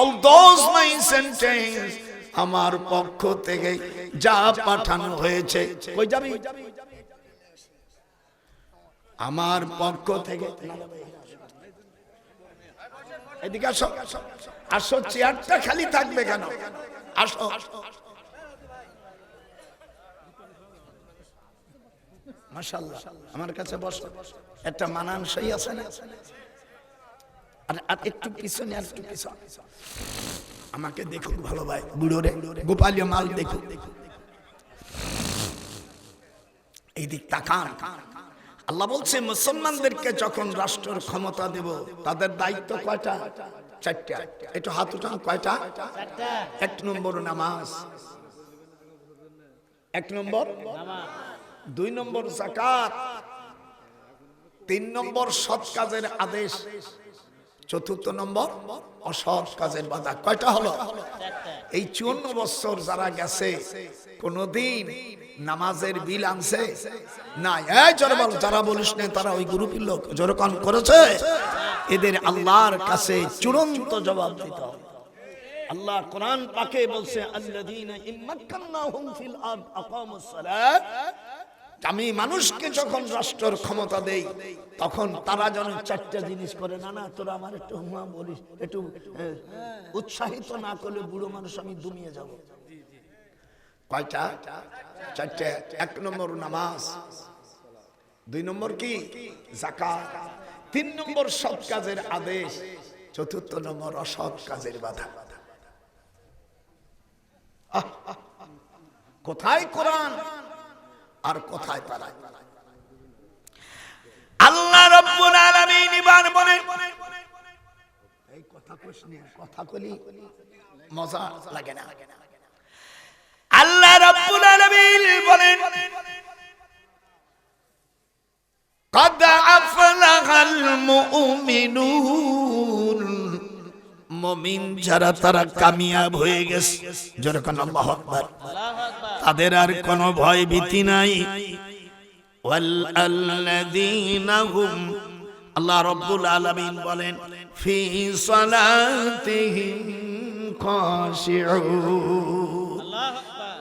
Speaker 1: all those my sentence, আমার পক্ষ থেকে যা পাঠানো হয়েছে। কই যাবি? আমার পক্ষ থেকে। এদিকে আসো, আসো, চেয়ারটা খালি থাকবে কেন? আসো, মাশাআল্লাহ, আমার কাছে বসো। একটা মানানসই আছে না? আর একটু পিছনে, আর একটু পিছনে। আমাকে দেখুক ভালো ভাই, বুড়ো রে, গোপালীয় মাল দেখুক। এই দিক তাকান। আল্লাহ বলছে মুসলমানদেরকে যখন রাষ্ট্রের ক্ষমতা দেব, তাদের দায়িত্ব কয়টা? 4টা। একটু হাত উঠান, কয়টা? 4টা। 1 নম্বর নামাজ, 1 নম্বর নামাজ, 2 নম্বর যাকাত, 3 নম্বর সৎ কাজের আদেশ, 4 নম্বর অসৎ কাজের বাধা। কয়টা হলো? 4টা। এই 54 বছর যারা গেছে, কোনদিন নামাজের বিল আনছে? না। এই জোরে বল, যারা বলিস না তারা ওই গ্রুপের লোক, জোরে কান করেছে। এদের আল্লাহর কাছে চূড়ান্ত জবাব দিতে হবে। আল্লাহ কোরআন পাকে বলছে, আল্লাযীনা ইম্মাক্কান্নাহুম ফিল আরদ আকামুস সালাত, আমি মানুষকে যখন রাষ্ট্রের ক্ষমতা দেই, তখন তারা যেন 4টা জিনিস করে। না না, তোরা আমার একটু হুমা বলিস, একটু উৎসাহিত না করলে বুড়ো মানুষ আমি দুমিয়ে যাব। কয়টা? 4টা। 1 নম্বর নামাজ, 2 নম্বর কি? যাকাত, 3 নম্বর সৎ কাজের আদেশ, 4 নম্বর অসৎ কাজের বাধা। কোথায় কোরআন আর কোথায় তারা? আল্লাহ রাব্বুল আলামিন ইবার বলেন, এই কথা কইনি, কথা কইলি মজা লাগে না। আল্লাহ রাব্বুল আলামিন বলেন, قد أفلح المؤمنون, মুমিন যারা তারা কামিয়াব হয়ে গেছে। যেরকম আল্লাহু আকবার, তাদের আর কোনো ভয় ভীতি নাই। ওয়াল্লাযীনা হুম, আল্লাহ রাব্বুল আলামিন বলেন, ফি সালাতিহিম খাশিউন। আল্লাহু আকবার।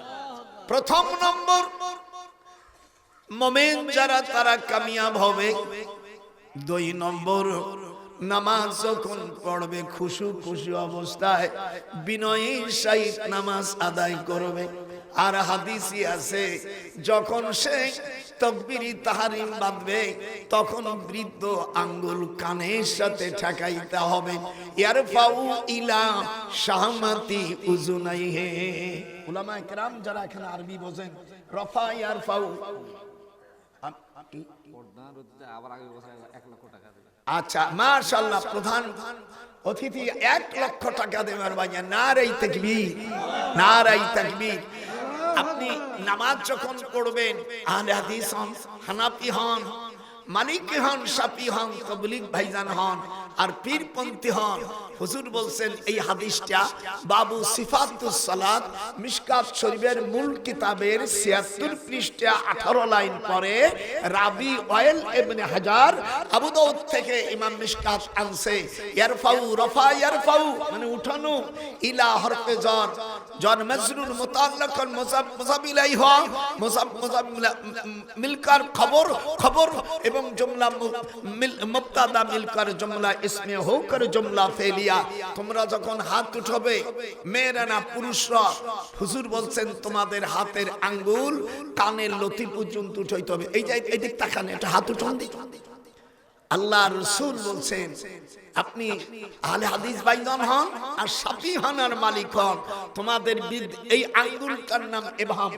Speaker 1: প্রথম নম্বর, মুমিন যারা তারা কামিয়াব হবে। 2 নম্বর, নামাজ যখন পড়বে খুশু খুশু অবস্থায় বিনয়ের সহিত নামাজ আদায় করবে। আর হাদিসে আছে, যখন সে তাকবীরে তাহরিম বাঁধবে, তখন বৃদ্ধ আঙ্গুল কানের সাথে ঠেকাইতে হবে। ইয়ারফাউ ইলা শাহমাতি উযুনাইহি। উলামায়ে কেরাম যারা এখানে আরবি বোঝেন, রফা ইয়ারফাউ, আচ্ছা মাশাআল্লাহ, প্রধান অতিথি 1 লক্ষ টাকা দেবার ভাইয়া, নারে তাকবীর, নারে তাকবীর। আপনি নামাজ যখন পড়বেন, আহলে হাদিস হন, হানাফি হন, মালিকি হন, শাফি হন, তাবলীগ ভাইজান হন, আর পীরপন্থী হন, হুজুর বলছেন এই হাদিসটা বাবু সিফাতুস সালাত, মিশকাত শরীফের মূল কিতাবের 76 পৃষ্ঠা 18 লাইন পরে রাবি ওয়াইল ইবনে হাজার আবু দাউদ থেকে ইমাম মিশকাত আনছে। ইয়ারফাউ, রফা ইয়ারফাউ মানে উঠানো, ইলা হরফে jar, जार मजरूर मुताल्लक़न मुज़ाफ इलैहि हो मुज़ाफ मिलकर खबर खबर एवं जुमला मुब्तादा मिलकर जुमला इसमें होकर जुमला फेलिया তোমরা যখন হাত উঠাবে মেয়েরা না পুরুষরা হুজুর বলছেন তোমাদের হাতের আঙ্গুল কানের লতি পর্যন্ত উঠাইতে হবে এই যে এদিক তাকান এটা হাত উঠান দিন আল্লাহ রাসূল বলছেন আপনি আহলে হাদিস ভাইজান হন আর শাফিহানার মালিক হন তোমাদের এই আঙ্গুলটার নাম ইবহাম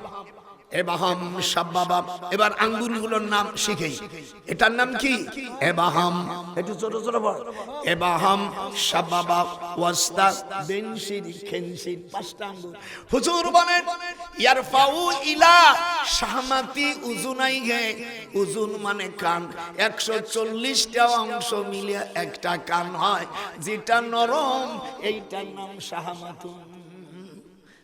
Speaker 1: ইবহাম শাবাবা এবার আঙ্গুলগুলোর নাম শিখেই এটার নাম কি ইবহাম একটু ছোট ছোট বল ইবহাম শাবাবা ওয়াসতা বিনশির খিনশির পাঁচটা আঙ্গুল হুজুর বলেন ইয়ারফাউ ইলা শাহমাতি উজুনাইহে উজুন মানে কান 140টা অংশ মিলে একটা কান হয় যেটা নরম এইটার নাম শাহমাতুন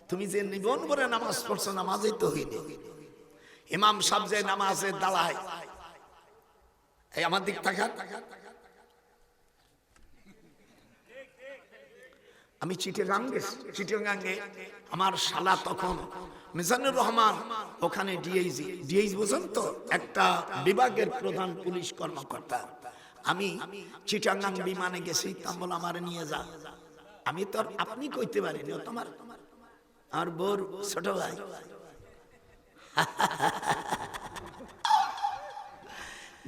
Speaker 1: তুমি যে নিবন করে নামাজ পড়ছো নামাজই তো হইনি ইমাম সাহেব যে নামাজে দাঁড়ায় এই আমার দিক তাকান আমি চিটাগাঙ্গে আমার শালা তখন মিজানুর রহমান ওখানে ডিআইজি বুঝেন তো একটা বিভাগের প্রধান পুলিশ কর্মকর্তা আমি চিটাগাং বিমানে গেছি তাম্বল আমার নিয়ে যা আমি তো আপনি কইতে পারিনি তোমার আর বোর ছোট ভাই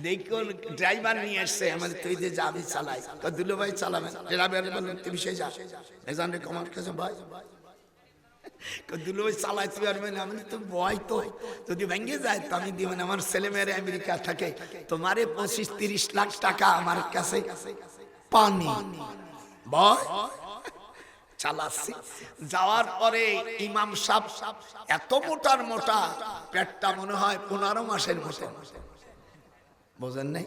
Speaker 1: দেখো ড্রাইভার নিয়ে আসছে আমাদের তুই যে যাবি চালাই দুলো ভাই চালাবেন ড্রাইভার বললেন তুমি সেই যা এজান রে কমার কাছে ভাই দুলো ভাই চালাই তুই আর মানে আমি তো ভয় তো যদি ভেঙে যায় তো আমি দিবেন আমার ছেলে মেয়েরা আমেরিকা থাকে তোমারে 25-30 লাখ টাকা আমার কাছে পানি ভয় চালাচ্ছি যাওয়ার পরে ইমাম সাহেব এত মোটা পেটটা মনে হয় 15 মাসের মতো বুঝেন নাই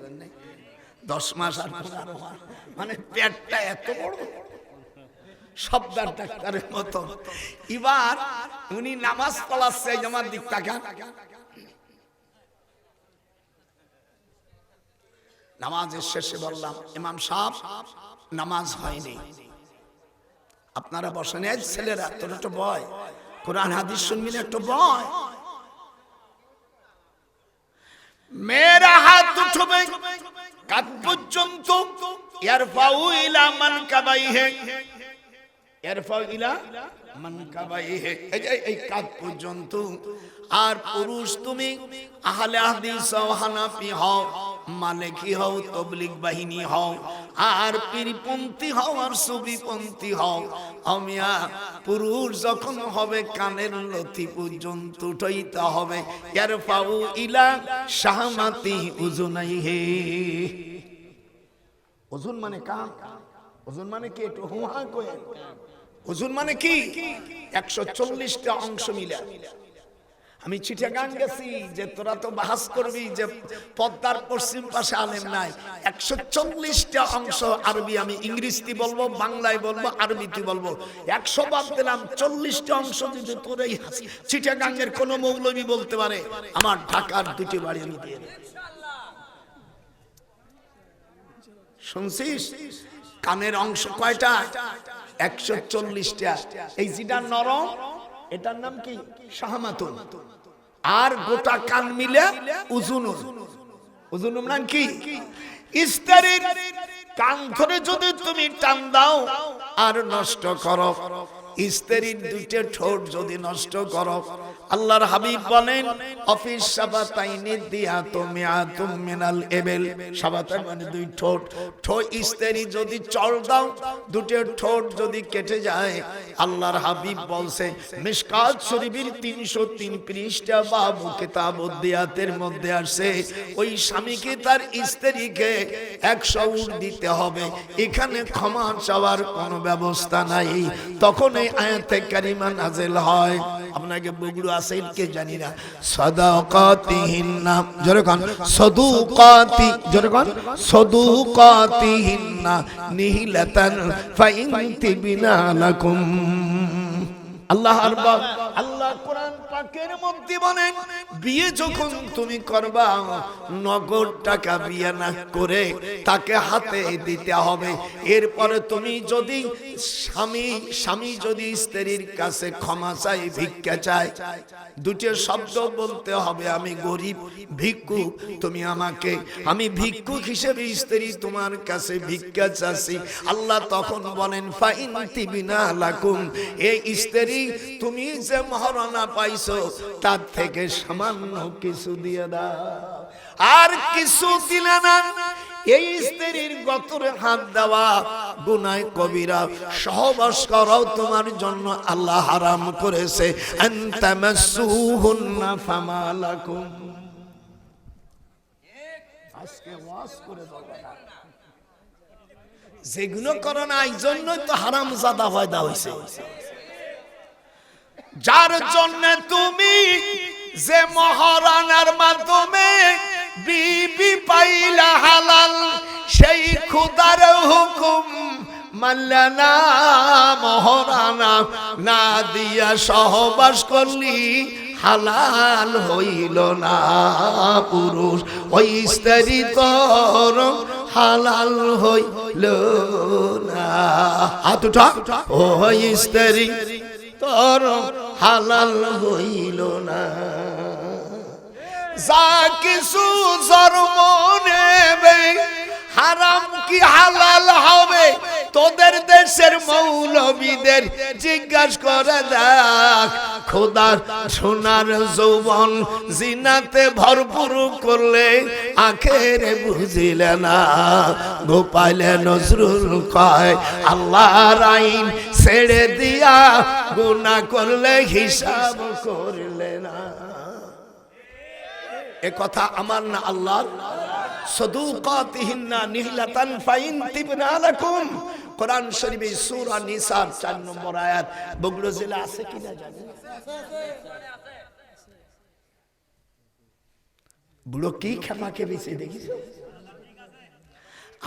Speaker 1: 10 মাস আর 15 মাস মানে পেটটা এত বড় সবদার ডাক্তারের মতো এবার উনি নামাজ পড়াচ্ছে আমার দিক তাকান নামাজের শেষে বললাম ইমাম সাহেব নামাজ হয়নি আপনারা বসেন এই ছেলেরা তোর একটু ভয় কোরআন হাদিস শুনবি না একটু ভয় মেরা হাত উঠবে কাঁধ পর্যন্ত ইয়ারফাউ ইলা মানকাবাইহি ইয়ারফাউ ইলা মানকাবাইহি এই কাঁধ পর্যন্ত আর পুরুষ তুমি আহলে হাদিস ও হানাফি হও মালিকি হও তাবলীগ বাহিনী হও আর পীরপন্থী হও আর সুফিপন্থী হও আমিয়া পুরুষ যখন হবে কানের লতি পর্যন্ত উঠাইতে হবে ইয়ারফাউ ইলা শাহমাতি উজুনাইহি ওজন মানে কান ওজন মানে কি একটু হুহা কয় ওজন মানে কি 140টা অংশ মিলে আমি চিটাগাং গেছি যে তোরা তো বাহাস করবি যে পদ্মার পশ্চিম পাশে আলেম নাই 140টা অংশ আরবি আমি ইংরেজিতে বলবো বাংলায় বলবো আরবিতে বলবো 100 বাদ দিলাম 40টা অংশ যদি তোর এই চিটাগাং এর কোন মৌলবী বলতে পারে আমার ঢাকার দুটি বাড়ি আমি দিয়ে দেব শুনছিস কানের অংশ কয়টা 140টা এই যেটা নরম এটার নাম কি শাহমাতুন আর গোটা কান মিলে উজুন উজুন নাম কি ইস্তারির কান ধরে যদি তুমি টান দাও আর নষ্ট করো ইস্তারির দুইটা ঠোঁট যদি নষ্ট করো আল্লাহর হাবিব বলেন অফিস সাবাতাইনি দিয়াতুম মিআতুম মিনাল ইবিল সাবাতাই মানে দুই ঠোঁট ঠোঁট ইস্তারি যদি চড় দাও দুটো ঠোঁট যদি কেটে যায় আল্লাহর হাবিব বলছে মিশকাত শরীফের 303 পৃষ্ঠা বাবু কিতাবুদ দিয়াতের মধ্যে আসে ওই স্বামীকে তার স্ত্রীকে 100 উট দিতে হবে এখানে ক্ষমা চাওয়ার কোনো ব্যবস্থা নাই তখন এই আয়াতে কারিমা নাযিল হয় আপনাকে বগুড়া আছে কে জানি না সাদাকাতিহিন্না জোরে কোন সাদুকাতি জোরে কোন সাদুকাতিহিন্না নিহিলাতান ফাইনতি বিনা লাকুম আল্লাহ কোরআন পাক পাকের মধ্যে বলেন বিয়ে যখন তুমি করবা নগদ টাকা বিয়ে না করে তাকে হাতে দিতে হবে। এরপরে তুমি যদি স্বামী যদি স্ত্রীর কাছে ক্ষমা চাই, ভিক্ষা চাই, দুটো শব্দ বলতে হবে, আমি গরিব ভিক্ষুক, তুমি আমাকে, আমি ভিক্ষুক হিসেবে স্ত্রী তোমার কাছে ভিক্ষা চাচ্ছি। আল্লাহ তখন বলেন ফাইন তিবিনা লাকুম, এই স্ত্রী তুমি যে মহারণা পাইছো তার থেকে সামান্য কিছু দিয়ে দাও। আর কিছু দিলে না, এই স্ত্রীর গতরে হাত দেওয়া গুনাহ কবিরা, সহবাস করাও তোমার জন্য আল্লাহ হারাম করেছে। আনতামাসসুহুন্না ফামালাকুম, আজকে ওয়াজ করে দাও, যেগুলো করো না এই জন্যই তো হারাম জাদা পয়দা হয়েছে। যার জন্য তুমি যে মহারানার মাধ্যমে বিবি পাইলা হালাল, সেই খুদার হুকুম মানলা না, মহারানা না দিয়া সহবাস করলি হালাল হইল না। পুরুষ ওই স্ত্রী তোর হালাল হইল না। হাত উঠা, ওই স্ত্রী তোর হালাল হইল না। যা কিছু জন্ম নেবে হারাম কি হালাল হবে, তোদের দেশের মৌলবীদের জিজ্ঞাসা করে দেখ। খোদার সোনার যৌবন জিনাতে ভরপুর করলে আখেরে বুঝিলে না। গোপালে নজরুল কয় আল্লাহর আইন ছেড়ে দিয়া গুনাহ করলে হিসাব করলে না। এ কথা আমার না আল্লাহর। সাদুকাতিহিন্না নিহলাতান ফাইন তিবনা লাকুম, কোরআন শরীফে সূরা নিসার 4 নম্বর আয়াত। বগুড়া জেলা আছে কিনা জানি, বুড়ো কি ক্ষমাকে বেঁচে দেখিস।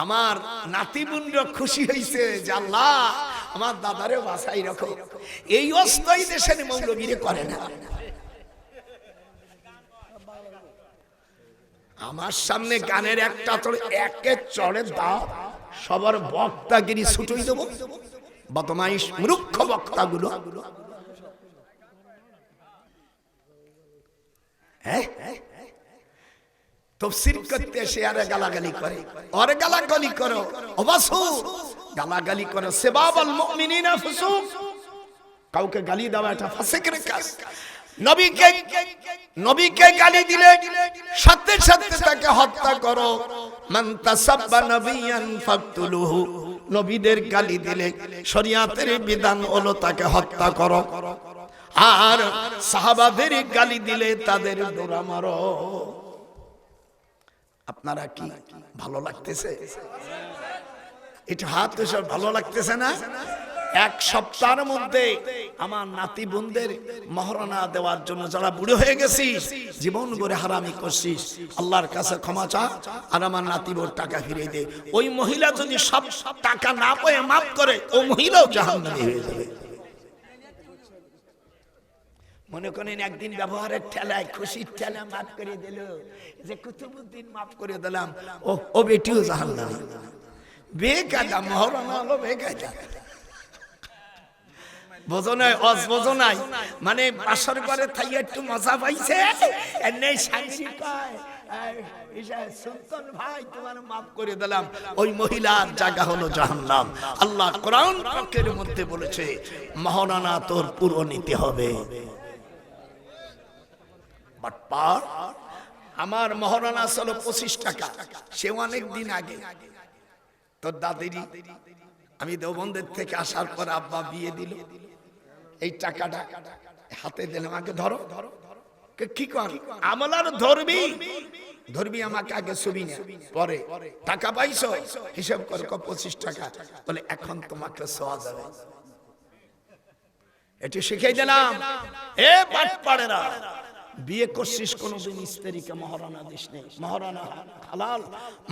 Speaker 1: আমার নাতি বোনরা খুশি হয়েছে যে আল্লাহ আমার দাদারে বাঁচাই রাখো। এই অস্থায়ী দেশের মৌলবীরে করে না। আমার সামনে গানের একটা চড়ে একে চড়ে দাও, সবার বক্তাগিরি ছুটই দেবো। বদমাইশ মূর্খ বক্তাগুলো তাফসীর করতে এসে আরে গালাগালি করে, ওরে গালাগালি করো, অবাসুর গালাগালি করো। সিবাবুল মুমিনিনা ফুসুক, কাউকে গালি দেওয়া এটা ফাসিকের কাজ। নবীকে গালি দিলে সাথে সাথে তাকে হত্যা করো। মান তাসাব্বা নবিয়ান ফাকতুলুহু, নবীদের গালি দিলে শরিয়াতের বিধান হলো তাকে হত্যা করো। আর সাহাবাদের গালি দিলে তাদের ডোরা মারো। আপনারা কি ভালো লাগতেছে? এটা হাত সব ভালো লাগতেছে না? এক সপ্তাহের মধ্যে আমার নাতি বোনদের মহারণা দেওয়ার জন্য যারা বুড়ো হয়ে গেছিস, জীবন ভরে হারামি করছিস, আল্লাহর কাছে ক্ষমা চা আর আমার নাতি বোর টাকা ফিরিয়ে দে। ওই মহিলা যদি সব টাকা না পেয়ে মাফ করে, ও মহিলাও জাহান্নামী হয়ে যাবে। মনে করেন একদিন ব্যবহারের ঠেলায় খুশির ঠেলা মাফ করে দিল, যে কুতুবুদ্দিন মাফ করে দিলাম, ও বেটিও জাহান্নামী। বেকায়দা মহারণা হলো বেকায়দা। বোঝো নাই, বোঝো নাই, মানে বাসর করে থাই একটু মজা পাইছে, সুলতান ভাই তোমার মাফ করে দিলাম, ওই মহিলার জায়গা হলো জাহান্নাম। আল্লাহ কোরআন পাকের মধ্যে বলেছে মহারণা তোর পুরো নিতে হবে। বাটপার, আমার মহারণা ছিল 25 টাকা, সে অনেক দিন আগে। তোর দাদিরি আমি দেওবন্দের থেকে আসার পর আব্বা বিয়ে দিল, এই টাকাটা হাতে দিলাম, আমাকে ধরো। কি কর আমলার ধরবি ধরবি, আমাকে আগে ছবি না, পরে টাকা পাইছো হিসাব কর 25 টাকা, বলে এখন তোমাকে ছোঁয়া যাবে। এটি শিখিয়ে দিলাম। এ বাটপাড়েরা, বিয়ে করছিস কোনদিন স্ত্রীকে মহারণা দিস নেই। মহারণা হালাল,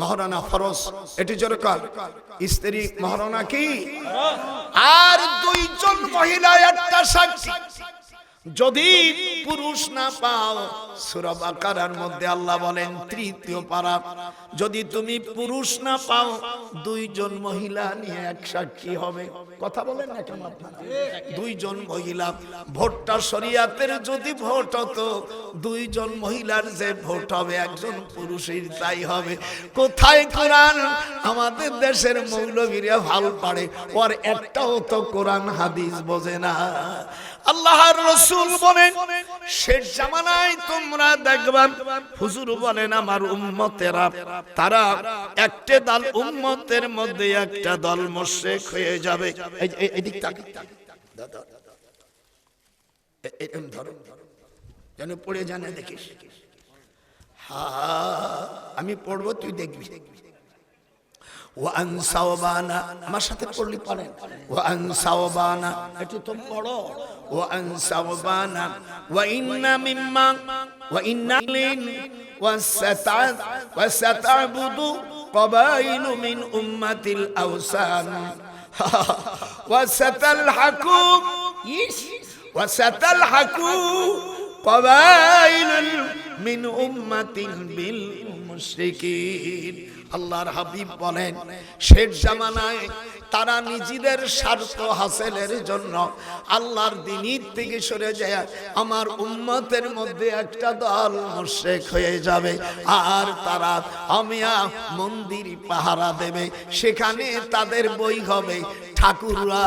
Speaker 1: মহারণা ফরজ। এটি জোরে কর, স্ত্রী মহারণা কি? আর দুইজন মহিলা একটা সাক্ষী, যদি পুরুষ না পাও, সূরা বাকারার মধ্যে আল্লাহ বলেন তৃতীয় পারা, যদি তুমি পুরুষ না পাও দুইজন মহিলা নিয়ে এক সাক্ষী হবে। কথা বলেন না কেন আপনারা? দুইজন মহিলা। ভোটটা শরীয়তের যদি ভোট হতো, দুইজন মহিলার যে ভোট হবে একজন পুরুষের তাই হবে। কোথায় কোরআন? আমাদের দেশের মৌলবীরা ভাল পারে, ওর একটাও তো কোরআন হাদিস বোঝে না। আল্লাহর রাসূল বলেন শেষ জামানায় তোমরা দেখবা, হুজুর বলেন আমার উম্মতেরা তারা একটা দল, উম্মতের মধ্যে একটা দল মুশরিক হয়ে যাবে। এদিক তাক দাদা, এরকম ধরো যেন পড়ে জানে দেখিস। হ্যাঁ আমি পড়বো, তুই দেখবি। ওয়ান সাওবানা, আমার সাথে পড়লি পারেন। ওয়ান সাওবানা, এটি তো পড়ো। ওয়ান সাওবানা ওয়া ইন্না মিম্মা ওয়া ইন্না লিন ওয়াসাতাবুদু কবাইলু মিন উম্মাতিল আওসান ওয়াসাতালহাকু ওয়াসাতালহাকু কবাইলু মিন উম্মাতিল বিল মুশরিকিন। আল্লাহর হাবিব বলেন শেষ জামানায় তারা নিজেদের স্বার্থ হাসিলের জন্য আল্লাহর দ্বীনের থেকে সরে যায় আমার উম্মতের মধ্যে একটা দল মুশরিক হয়ে যাবে। আর তারা আমিয়া মন্দির পাহারা দেবে, সেখানে তাদের বই হবে ঠাকুররা।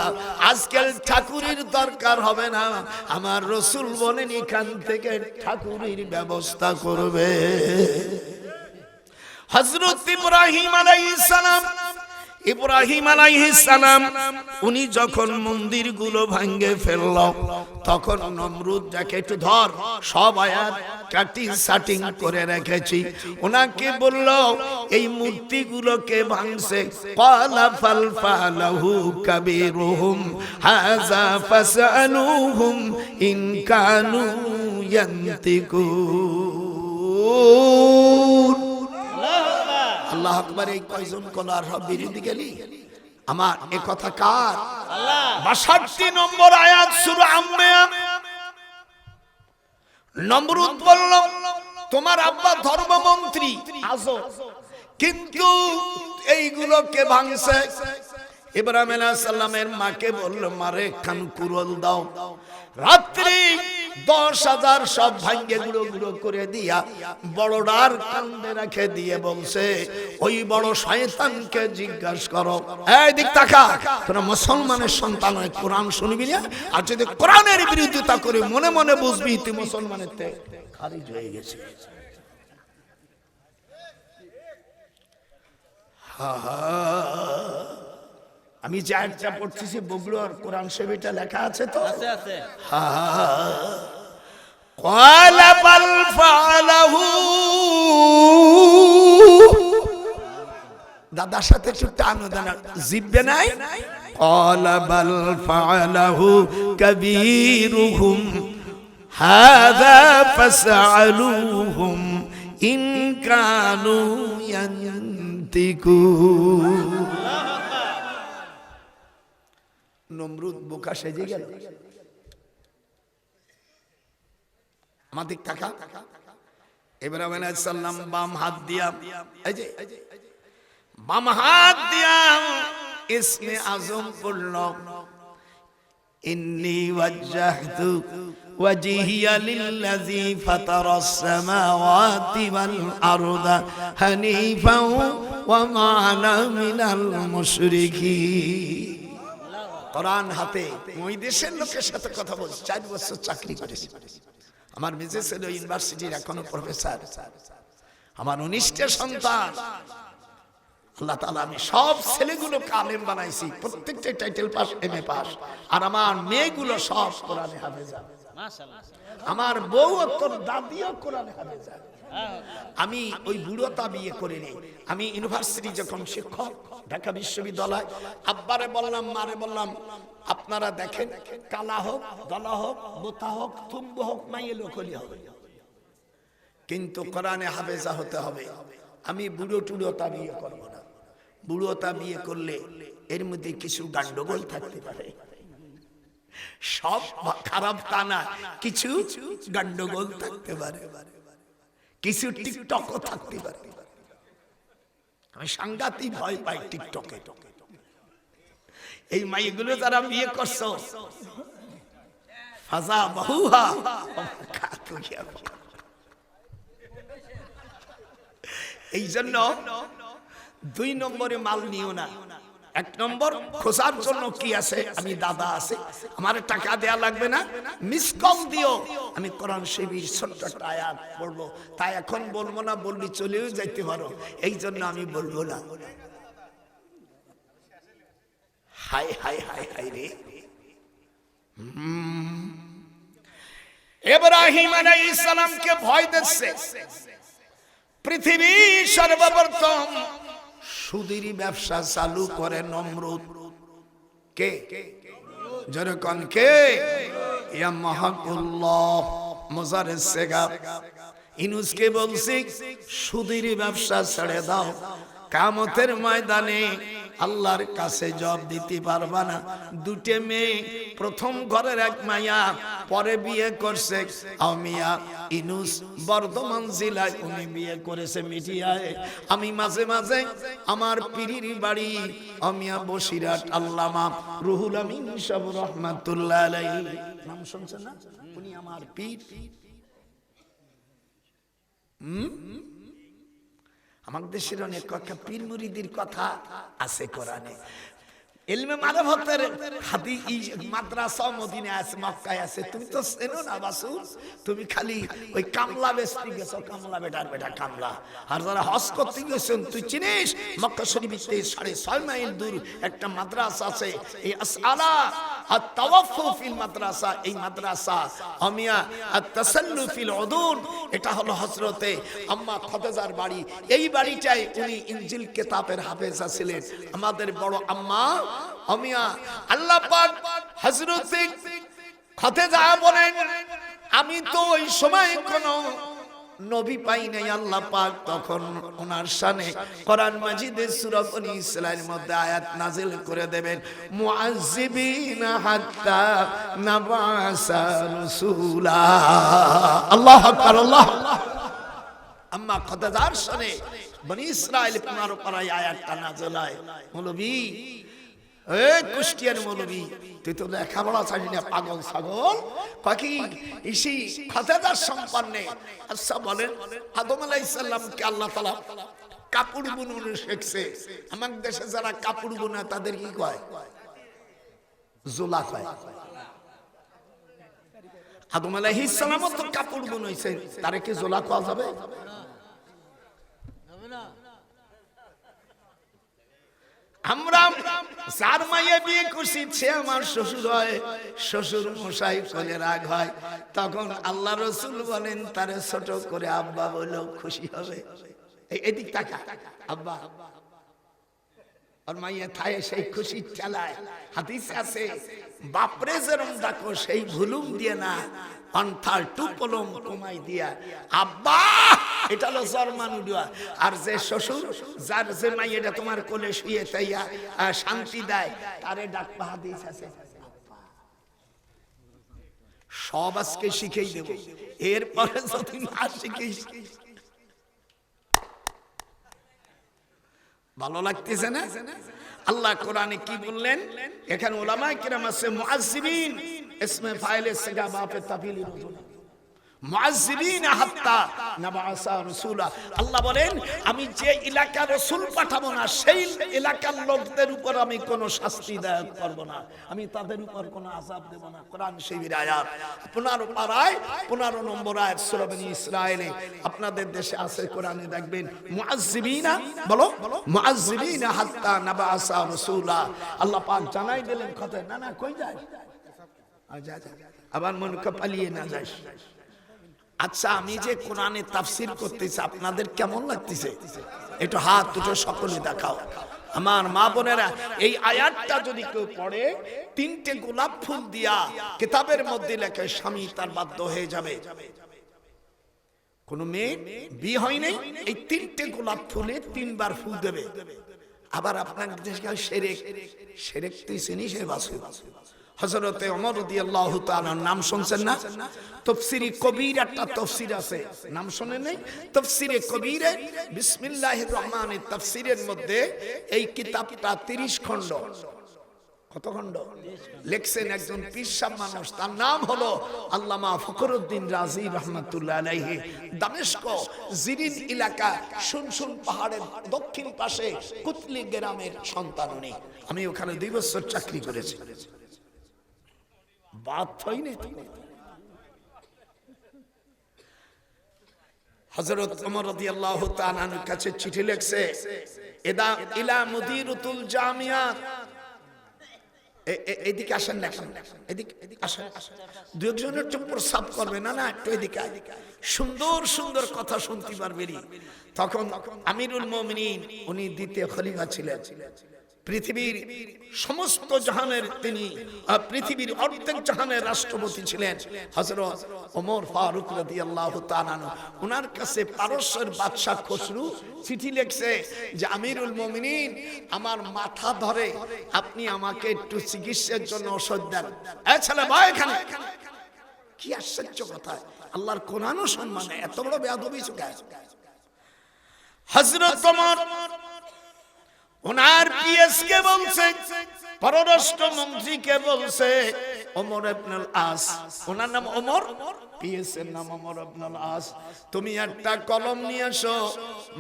Speaker 1: আজকাল ঠাকুরের দরকার হবে না, আমার রাসূল বলেন এখান থেকে ঠাকুরের ব্যবস্থা করবে। হযরত ইব্রাহিম আলাইহিস সালাম, ইব্রাহিম আলাইহিস সালাম উনি যখন মন্দিরগুলো ভাঙে ফেলল, তখন নমরুদ যাকে একটু ধর, সব আয়াত কাটিং সাটিং করে রেখেছি, ওনাকে বলল এই মূর্তিগুলোকে ভাঙছে। ক্বালা ফাল ফালাহু কাবীরুহুম হাযা ফাসআলুহুম ইন কানু ইয়ান্তিকুন। আল্লাহ আকবার। এই কয়জন কলার সব বিরোধী গেলি? আমার এ কথা কার? আল্লাহ। 62 নম্বর আয়াত সূরা আম্বিয়া। নমরুদ বলল তোমার আব্বা ধর্মমন্ত্রী আজো, কিন্তু এইগুলোকে ভাঙছে। ইব্রাহিম আলাইহিস সালামের মাকে বলল মারে খান কুরল দাও। রাত্রি 10,000 সব ভাঙ্গে গুঁড়ো গুঁড়ো করে দিয়া বড়ডার কান্দে রেখে দিয়ে বলছে ওই বড় শয়তানকে জিজ্ঞাসা করো, এই দিক তাকা, তোরা মুসলমানের সন্তান হয়ে কোরআন শুনবি না, আর যদি কোরআনের বিরোধিতা করে মনে মনে বুঝবি তুই মুসলমানের তে খারিজ হয়ে গেছে। আমি যে আয়াতটা পড়তেছি বগুড়ার কোরআন শরীফে লেখা আছে তো? আছে। ক্বালা বাল ফালাহু, দাদার সাথে একটু টানো দানা জিববে নাই। ক্বালা বাল ফালাহু কাবীরুহুম হাযা ফাসআলুহুম ইন কানু ইয়ান্তিকুন। নমরুদ বোকা সেজে গেল। আমাদের টাকা ইব্রাহিম আলাইহিস সালাম বাম হাত দিয়া, এই যে বাম হাত দিয়া ইসমে আজম পড়ল, ইন্নী ওয়াজ্জাহতু ওয়াজহিয়া লিল্লাযী ফাতারাস সামাওয়াতি ওয়াল আরদা হানিফাও ওয়া মা আনা মিনাল মুশরিকিন। কোরআন হাতে ওই দেশের লোকের সাথে কথা বলছি, 4 বছর চাকরি করেছি। আমার মেজে ছেলে ইউনিভার্সিটির এখনো প্রফেসর, আমার 19টা সন্তান। আল্লাহ তাআলা আমি সব ছেলেগুলোকে আলেম বানাইছি, প্রত্যেকটা টাইটেল পাস, এমএ পাস, আর আমার মেয়েগুলো সব কোরআনে হাফেজা। মাশাআল্লাহ। আমার বউ আর তোর দাদিও কোরআনে হাফেজা। আমি ওই বুড়োতা বিয়ে করিনি। আমি ইউনিভার্সিটি যখন শিক্ষক ঢাকা বিশ্ববিদ্যালয়, আব্বারে বললাম মারে বললাম আপনারা দেখেন কালা হোক দলা হোক বোতা হোক থুম্বু হোক মাইয়ে লোকলি হবে, কিন্তু কোরআনে হাফেজা হতে হবে। আমি বুড়ো টুড়োতা বিয়ে করবো না। বুড়োতা বিয়ে করলে এর মধ্যে কিছু গান্ডগোল থাকতে পারে, সব খারাপ তা না, কিছু গন্ডগোল থাকতে পারে, কিছু টিকটকও থাকতে পারে। আমি সাংঘাতিক ভয় পাই টিকটকে। এই মাইগুলো যারা বিয়ে করছো, ফাজা বহুহা এই জন্য 2 নম্বরে মাল নিও না। 1 নম্বর খোঁজার জন্য কি আছে, আমি দাদা আছে, আমার টাকা দেয়া লাগবে না, মিস কল দিও, আমি কোরআন শরীফের ছোট্ট একটা আয়াত পড়বো। তাই এখন বলবো না, বলবি চলেও যাইতে পারো, এই জন্য আমি বলবো না। হাই হাই হাই হাই রে। ইব্রাহিম আলাইহিস সালামকে ভয় দিচ্ছে। পৃথিবীর সর্বপ্রথম সুদের ব্যবসা চালু করে নমরুদ। কে? যেরকম কে? ইয়া মাহাকুল্লাহ মুজারিস সেগাব ইনুসকে বলছি সুদের ব্যবসা ছেড়ে দাও, কিয়ামতের ময়দানে আল্লাহর কাছে জবাব দিতে পারবা না। 2টে মেয়ে, প্রথম ঘরের এক মাইয়া, পরে বিয়ে করছে আমিয়া ইনুস বর্ধমান জেলায়, উনি বিয়ে করেছে মিডিয়ায়। আমি মাঝে মাঝে আমার পীরের বাড়ি আমিয়া বসিরহাট আল্লামা রুহুল আমিন সাহেব রহমাতুল্লাহ আলাইহি, নাম শুনছেন না? উনি আমার পীর। আমাদের দেশের অনেক পীর মুরিদির কথা আছে কোরআনে। ইলমে মারিফতের হাদিস মাদ্রাসা মদিনায় আছে, মক্কায় আছে। তুমি তো চেনো না বাসুর, তুমি খালি ওই কামলা বেচতে গেছো, কামলা বেটার বেটা কামলা। আর যারা হজ করতে গেছেন, তুই চিনিস মক্কা শরীফ থেকে 6.5 মাইল দূর একটা মাদ্রাসা আছে, এই আসআলা আত-তাওয়াফফু ফিল মাদ্রাসা, এই মাদ্রাসা আমিয়া আত-তাসাল্লু ফিল উদুন, এটা হলো হযরতে আম্মা খাদিজার বাড়ি। এই বাড়িটায় উনি ইনজিল কিতাবের হাফেজা ছিলেন, আমাদের বড় আম্মা আমিয়া। আল্লাহ পাক হযরত খাদিজা বলেন, আমি তো ওই সময় কোনো নবী পাই নাই। আল্লাহ পাক তখন ওনার শানে কোরআন মাজিদের সূরা বনী ইসরাঈলের মধ্যে আয়াত নাযিল করে দেবেন, মুআজ্জিবিনা হাত্তা নাবাসা রাসূলা। আল্লাহু আকবার, আল্লাহ। আম্মা খাদিজার শানে বনী ইসরাঈল পুনার উপর আয়াতটা নাযিল হয়। মৌলভী, এই কুষ্টিয়ার মৌলভী, তুই তো লেখাপড়া জানি না, পাগল ছাগল পাখি। ইসি খাদিজার সম্পন্নে। আচ্ছা বলেন, আদম আলাইহিস সালামকে আল্লাহ তাআলা কাপড় বুনতে শিখছে। আমাদের দেশে যারা কাপড় বুনে তাদের কি কয়? জোলা কয়। আদম আলাইহিস সালামও তো কাপড় বুনইছে, তারে কি জোলা কওয়া যাবে? আমরা যার মাইয়া বিয়ে করছি সে আমার শ্বশুর হয়, শ্বশুর মশাই বলে রাগ হয়, তখন আল্লাহ রাসূল বলেন তারে ছোট করে আব্বা বলেও খুশি হবে। এদিক তাকা, আব্বা। আর মাইয়া থায়ে সেই খুশি চালায়। হাদিসে আছে, বাপরে যেরকম ডাকো সেই ভুলুম দিয়ে না, অন্থার টুপলম কমাই দিয়া আব্বা, এটা হলো জরমানু দেওয়া। আর যে শ্বশুর, যার যে মাইয়াটা তোমার কোলে শুয়ে তাইয়া শান্তি দেয়, তারে ডাকবা। হাদিস আছে। সব আজকে শিখেই দেব, এরপরে যদি না শিখিস। ভালো লাগতেছে না? আল্লাহ কোরআনে কি বললেন? এখানে উলামায়ে কিরাম আছে, মুআজ্জিবিন ইসমে ফাইলে সিগা বাপে তাফিলি নজুল, মুআজ্জিবিন হাত্তা নাবাসা রাসূলা। আল্লাহ বলেন, আমি যে এলাকার রাসূল পাঠাবো না, সেই এলাকার লোকদের উপর আমি কোনো শাস্তি দায়ের করব না, আমি তাদের উপর কোনো আযাব দেব না। কোরআন শরীফের আয়াত 15 নম্বর আয়াত সূরা বনী ইসরাঈলে। আপনাদের দেশে আছে কোরআনে দেখবেন, মুআজ্জিবিনা, বলো মুআজ্জিবিনা হাত্তা নাবাসা রাসূলা। আল্লাহ পাক জানাই দিলেন কথা, না না কই যায়, আবার মন পালিয়ে না যাস। আচ্ছা, আমি যে কোরআনে তাফসীর করতেছি আপনাদের কেমন লাগতেছে? একটু হাত দুটো সকলে দেখাও। আমার মা বোনেরা, এই আয়াতটা যদি কেউ পড়ে, 3টে গোলাপ ফুল দিয়া কিতাবের মধ্যে লেখে স্বামী তার বাধ্য হয়ে যাবে। কোন মেয়ে বিয়ে হয় নাই, এই 3টে গোলাপ ফুলে 3 বার ফুল দেবে। আবার আপনার দেশে শিরক, শিরক তুই চিনিস? বাসু হযরতে ওমর রাদিয়াল্লাহু তাআলার নাম শুনছেন না? তাফসীরে কবির একটা তাফসীর আছে, নাম শুনেন নাই? তাফসীরে কবিরে বিসমিল্লাহির রহমানির তাফসীরের মধ্যে এই কিতাবটা 30 খণ্ড। কত খণ্ড লিখছেন একজন পীর সাহেব মানুষ, তার নাম হলো আল্লামা ফখরুদ্দিন রাজি রাহমাতুল্লাহ আলাইহি। দামেস্ক জিরিন এলাকা শুনশুন পাহাড়ের দক্ষিণ পাশে কুতলি গ্রামের সন্তান উনি। আমি ওখানে 2 বছর চাকরি করেছি। বাত হয়নি। হযরত ওমর রাদিয়াল্লাহু তাআলা আনহুর কাছে চিঠি লিখছে, এদা ইলা মুদিরাতুল জামিয়াত। এদিকে আসেন না, এদিকে আসেন, দু একজনের চোখ প্রস্রাব করবে না, না একটু এদিকে সুন্দর সুন্দর কথা শুনতে পারবেন। তখন আমিরুল মুমিনিন উনি দ্বিতীয় খলিফা ছিলেন, পৃথিবীর সমস্ত জাহানের তিনি পৃথিবীর অর্ধেক জাহানের রাষ্ট্রপতি ছিলেন হযরত ওমর ফারুক রাদিয়াল্লাহু তাআলা আনহু। ওনার কাছে পারস্যের বাদশা খসরু চিঠি লিখছে যে আমিরুল মুমিনিন আমার মাথা ধরে, আপনি আমাকে একটু চিকিৎসার জন্য ওষুধ দেন। এই ছেলে ভাই এখানে, কি আশ্চর্য কথা, আল্লাহর কোরআনও সম্মানে এত বড় বেয়াদবি চুকায়। হযরত ওমর ওনার পিএসকে বলছে, পররাষ্ট্র মন্ত্রীকে বলছে, ওমর ইবনুল আস, ওনার নাম ওমর, পিএস এর নাম ওমর ইবনুল আস, তুমি একটা কলম নিয়ে আসো,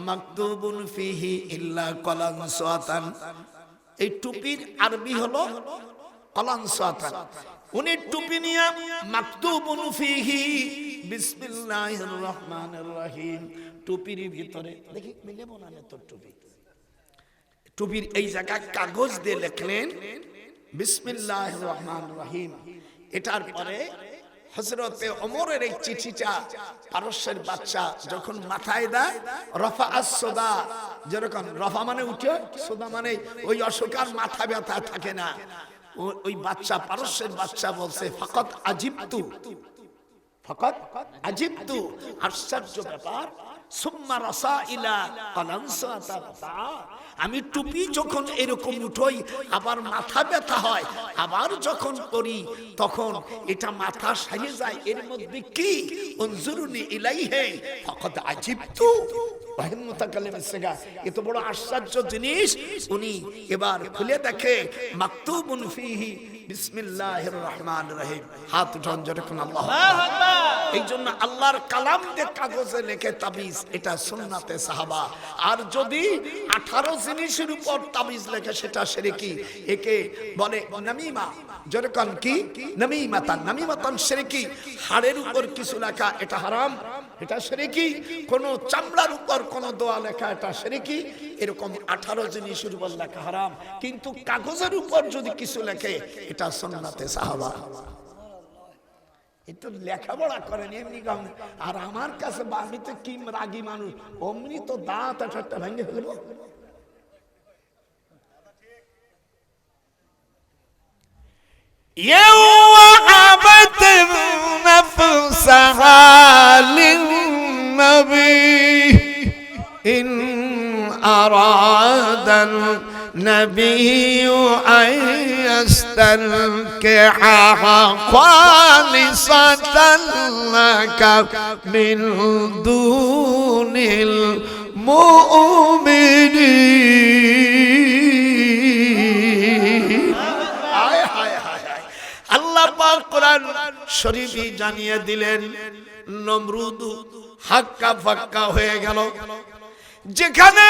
Speaker 1: মাকতুবুন ফিহি ইল্লা কলানসাতান। এই টুপির আরবি হলো কলানসাতান। উনি টুপি নিয়ে মাকতুবুন ফিহি বিসমিল্লাহির রহমানির রহিম, টুপির ভিতরে দেখি মিলে বোনালে তোর টুপি, টুপির এই জায়গায় কাগজ দিয়ে লিখলেন বিসমিল্লাহির রহমানির রহিম। এটার পরে হযরতে ওমরের এই চিঠিটা পারস্যের বাদশা যখন মাথায় দেয়, রফা as-সুদা, যেরকম রফা মানে উঠে, সুদা মানে ওই অসুকার মাথা ব্যথা থাকে না, ওই বাদশা পারস্যের বাদশা বলছে ফাকাত আজিবতু, ফাকাত আজিবতু, আশ্চর্য ব্যাপার, সুম্মা রাসাইলা কলানসাতা। আমি টুপি যখন এরকম উঠোই আবার মাথা ব্যথা হয়, আবার যখন করি তখন এটা মাথা সারিয়ে যায়, এর মধ্যে কি উনজুরুনি ইলাইহি ফাকাদ আজিবতু। এত বড় আশ্চর্য জিনিস উনি এবার খুলে দেখে, মাকতুবুন ফিহি বিসমিল্লাহির রহমানির রহিম। হাত উঠান যখন আল্লাহু আকবার। এই জন্য আল্লাহর কালাম দিয়ে কাগজে লেখে তাবিজ, এটা সুন্নাতে সাহাবা। আর যদি 18 জিনিসের উপর তাবিজ লেখে সেটা শিরকি, একে বলে নামিমা। যেরকম কি নামিমাতান, নামিমাতান শিরকি। হাড়ের উপর কিছু লেখা এটা হারাম, এটা শিরকি। কোন চামড়ার উপর কোন দোয়া লেখা এটা শিরকি। এরকম 18 জিনিসের উপর লেখা হারাম, কিন্তু কাগজের উপর যদি কিছু লেখে এটা সুন্নাতে সাহাবা। একটু লেখাপড়া করেন এমনি গান। আর আমার কাছে আমি তো কি রাগী মানুষ, অমনি তো দাঁত একটা ভেঙে ফেলবো।
Speaker 2: يوعبت نفسها للنبي إن أراد النبي أن يستنكحها خالصة لك من دون المؤمنين.
Speaker 1: আল্লাহ পাক কোরআন শরীফে জানিয়ে দিলেন, নমরুদ হাক্কা ফাক্কা হয়ে গেল। যেখানে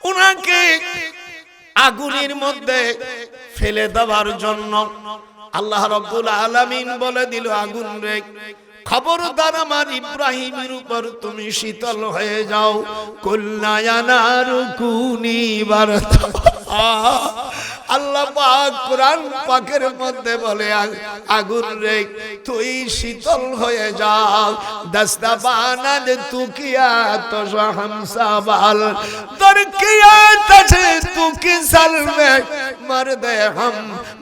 Speaker 1: উনাকে আগুনের মধ্যে ফেলে দেওয়ার জন্য আল্লাহ রাব্বুল আলামিন বলে দিল, আগুন রে খবরদার আমার ইব্রাহিমের উপর তুমি শীতল হয়ে যাও। কুল্লা ইয়া নারু কুনি বারদা। আল্লাহ পাক কোরআন পাকের মধ্যে বলে, আগুন রে তুই শীতল হয়ে যাও। দস্তাবানাদ তুকিয়া তো হামসাবাল দরকিয়াত আছে তুকি সালমে মর্দে হাম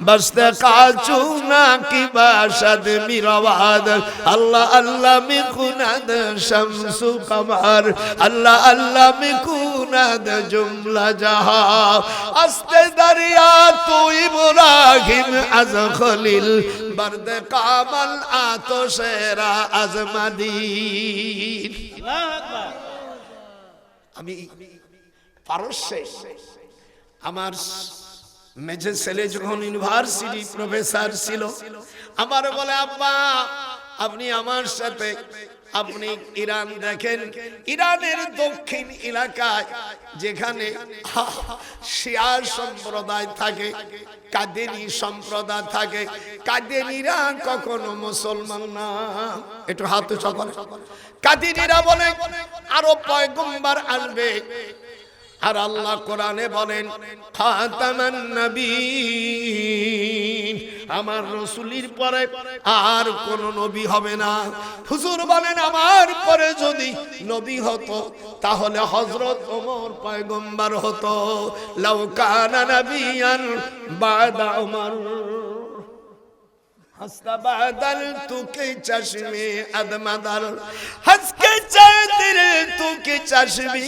Speaker 1: বস্তে কাচুনা কি বাশদ মিরাওয়াদ। আল্লাহ আল্লাহ মিকুনাদ শামসু কমর, আল্লাহ আল্লাহ মিকুনাদ জুমলা জাহা। আস্তে দরিয়া
Speaker 2: তো ইব্রাহিম আজ খলিল বর্দ কামাল আতশেরা আজ মদিন।
Speaker 1: আমি পারস্যে আমার মেজর ছেলে যখন ইউনিভার্সিটি প্রফেসর ছিল, আমার বলে আব্বা আপনি আমার সাথে আপনি ইরান দেখেন, ইরানের দক্ষিণ এলাকায় যেখানে শিয়া সম্প্রদায় থাকে, কাদেরি সম্প্রদায় থাকে, কাদেরিরা কখনো মুসলমান না। একটু হাত সকল। কাদেরিরা বলে আরো পয়গম্বর আসবে, আর আল্লাহ কোরআনে বলেন খাতামান নবীন, আমার রাসূলের পরে আর কোন নবী হবে না। হুজুর বলেন আমার পরে যদি নবী হতো তাহলে হযরত ওমর পয়গম্বর হতো। লাউ কানা নবিয়ান বাদা ওমর हंसता बादल तू के चश्मे अदमदल, हंस के चल तू के चश्मे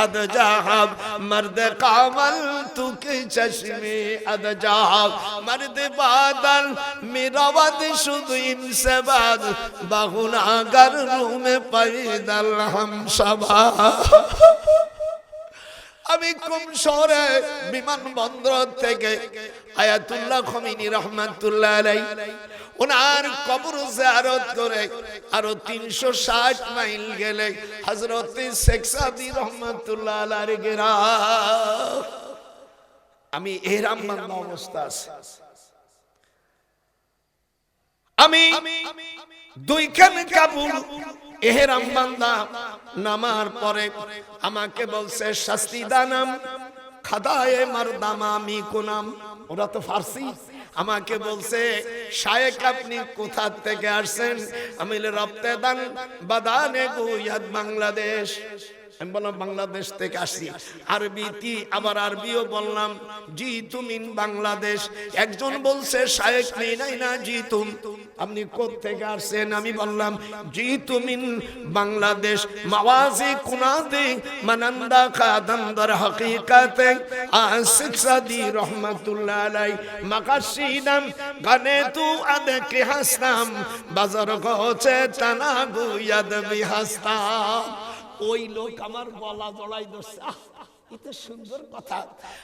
Speaker 1: अदजाब, मर्द कामल तू के चश्मे अदजाब, मर्द बादल मेरा वद शुद्ध इमसबाद, बहुनागर रूह में पैदल हम सबा। আমি কুম শহরে বিমানবন্দর থেকে আয়াতুল্লাহ খমিনী রহমাতুল্লাহ আলাইহি ওনার কবর জিয়ারত করে আরো 360 মাইল গেলে হযরত শেখ সাদি রহমাতুল্লাহ আলাইহির গ্রাম। আমি ইহরাম বান্ধা অবস্থা আছে, আমি দুইখান কাপড় ইহরাম বান্ধা নামার পরে আমাকে বলছে শাস্তি দানাম খাদায়ে মারদামা মি কোনাম, ওরা তো ফার্সি। আমাকে বলছে শায়েখ আপনি কোথা থেকে আসছেন? আমি রপ্তে দান বাদানে গুয়াদ বাংলাদেশ। আমি বললাম বাংলাদেশ থেকে আসি। আরবিতে আবার আরবিও বললাম জি তুমিন বাংলাদেশ। একজন বলছে শায়েখ নেই নাই না জি তুম, আপনি কোথা থেকে আসছেন? আমি বললাম জি তুমিন বাংলাদেশ। মাওয়াজি কুনাতে মানন্দা খাদামদার হকিকতে আশিক সাদি রহমাতুল্লাহ আলাই মাকাসিদাম গানে তু আদকে হাসতাম বাজার গছে টানা গুয়াদ বিহাসতাম। ওই লোক আমার গলা জড়াই ধরছে, এত সুন্দর কথা।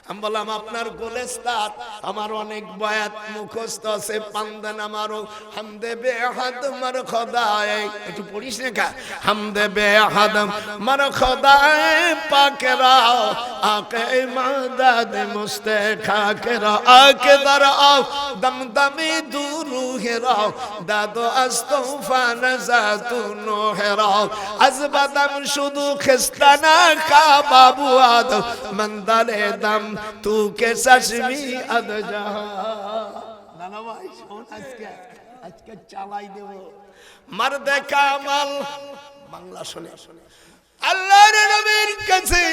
Speaker 1: আমি বললাম আপনার গোলেস্তার আমার অনেক বয়াত মুখস্থ আছে, পান্দান আমারও হামদে বেহাদ মার খোদায়, একটু পড়িস না কা, হামদে বেহাদ মার খোদায় পাকেরাও আকে মাদাদ মুস্তে খাকেরা আকে দারাও দমদমে দুরু হেরাও দাদো আস্তফা নাজাতু নো হেরাও আজবাদাম শুধু খেস্তানা কা বাবু আদ মন্দালে দম তু কে চশমি আদ জাহা। নানা ভাই শোন, আজকে চালাই দেব মারদে কামাল বাংলা শুনে। আল্লাহর নবীর কাছে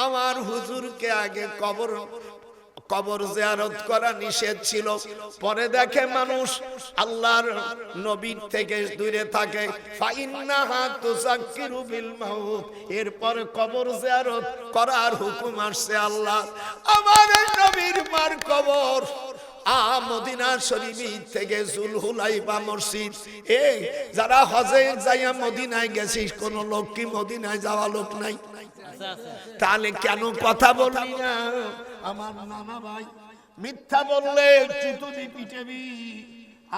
Speaker 1: আমার হুজুরকে আগে কবর জিয়ারত করা নিষেধ ছিল। পরে দেখে মানুষ আল্লাহর নবীর থেকে দূরে থাকে, ফাইন্নাহা তুযাক্কিরু বিল মাউত, এরপর কবর জিয়ারত করার হুকুম আসছে আল্লাহ। আমার নবীর মার কবর মদিনা শরীফ থেকে জুলহুলাইফা মসজিদ। এই যারা হজে যাইয়া মদিনায় গেছিস, কোন লোক কি মদিনায় যাওয়া লোক নাই? তাহলে কেন কথা বললি না? আমার নানা ভাই মিথ্যা বললে চুতুনি পিটাবি,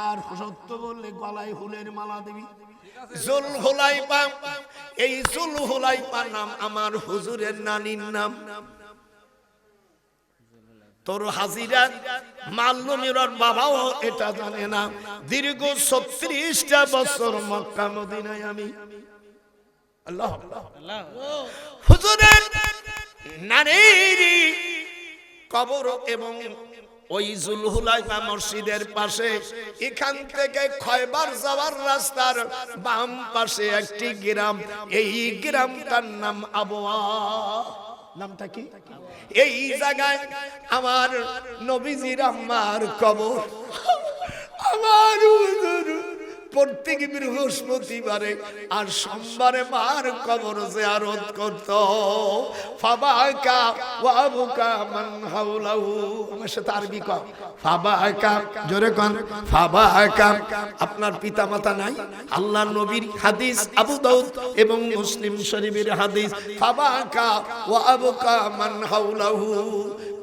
Speaker 1: আর সত্য বললে গলায় ফুলের মালা দিবি। জুলহুলাইফা, এই জুলহুলাইফা নাম আমার হুজুরের নানির নাম। তোর হাজিরা মাল্লুমির বাবাও এটা জানে না। দীর্ঘ 36টা বছর মক্কা মদিনায় আমি আল্লাহ হুজুরের নানির কবর এবং ওই জুলহুলাইফা মসজিদের পাশে, এখান থেকে খয়বার যাওয়ার রাস্তার বাম পাশে একটি গ্রাম, এই গ্রামটার নাম আবওয়া। নামটা কি? এই জায়গায় আমার নবীজির আম্মার কবর। আমার হুজুর
Speaker 2: প্রত্যেক বৃহস্পতিবারে আর সোমবারে মার কবর জিয়ারত করত। ফাবাকা ওয়া বুকা মান হাওলাহু, আমার সাথে আরবি কও, ফাবাকা, জোরে কোন, ফাবাকা। আপনার পিতামাতা নাই? আল্লাহর নবীর হাদিস, আবু দাউদ এবং মুসলিম শরীফের হাদিস, ফাবাকা ওয়া বুকা মান হাওলাহু।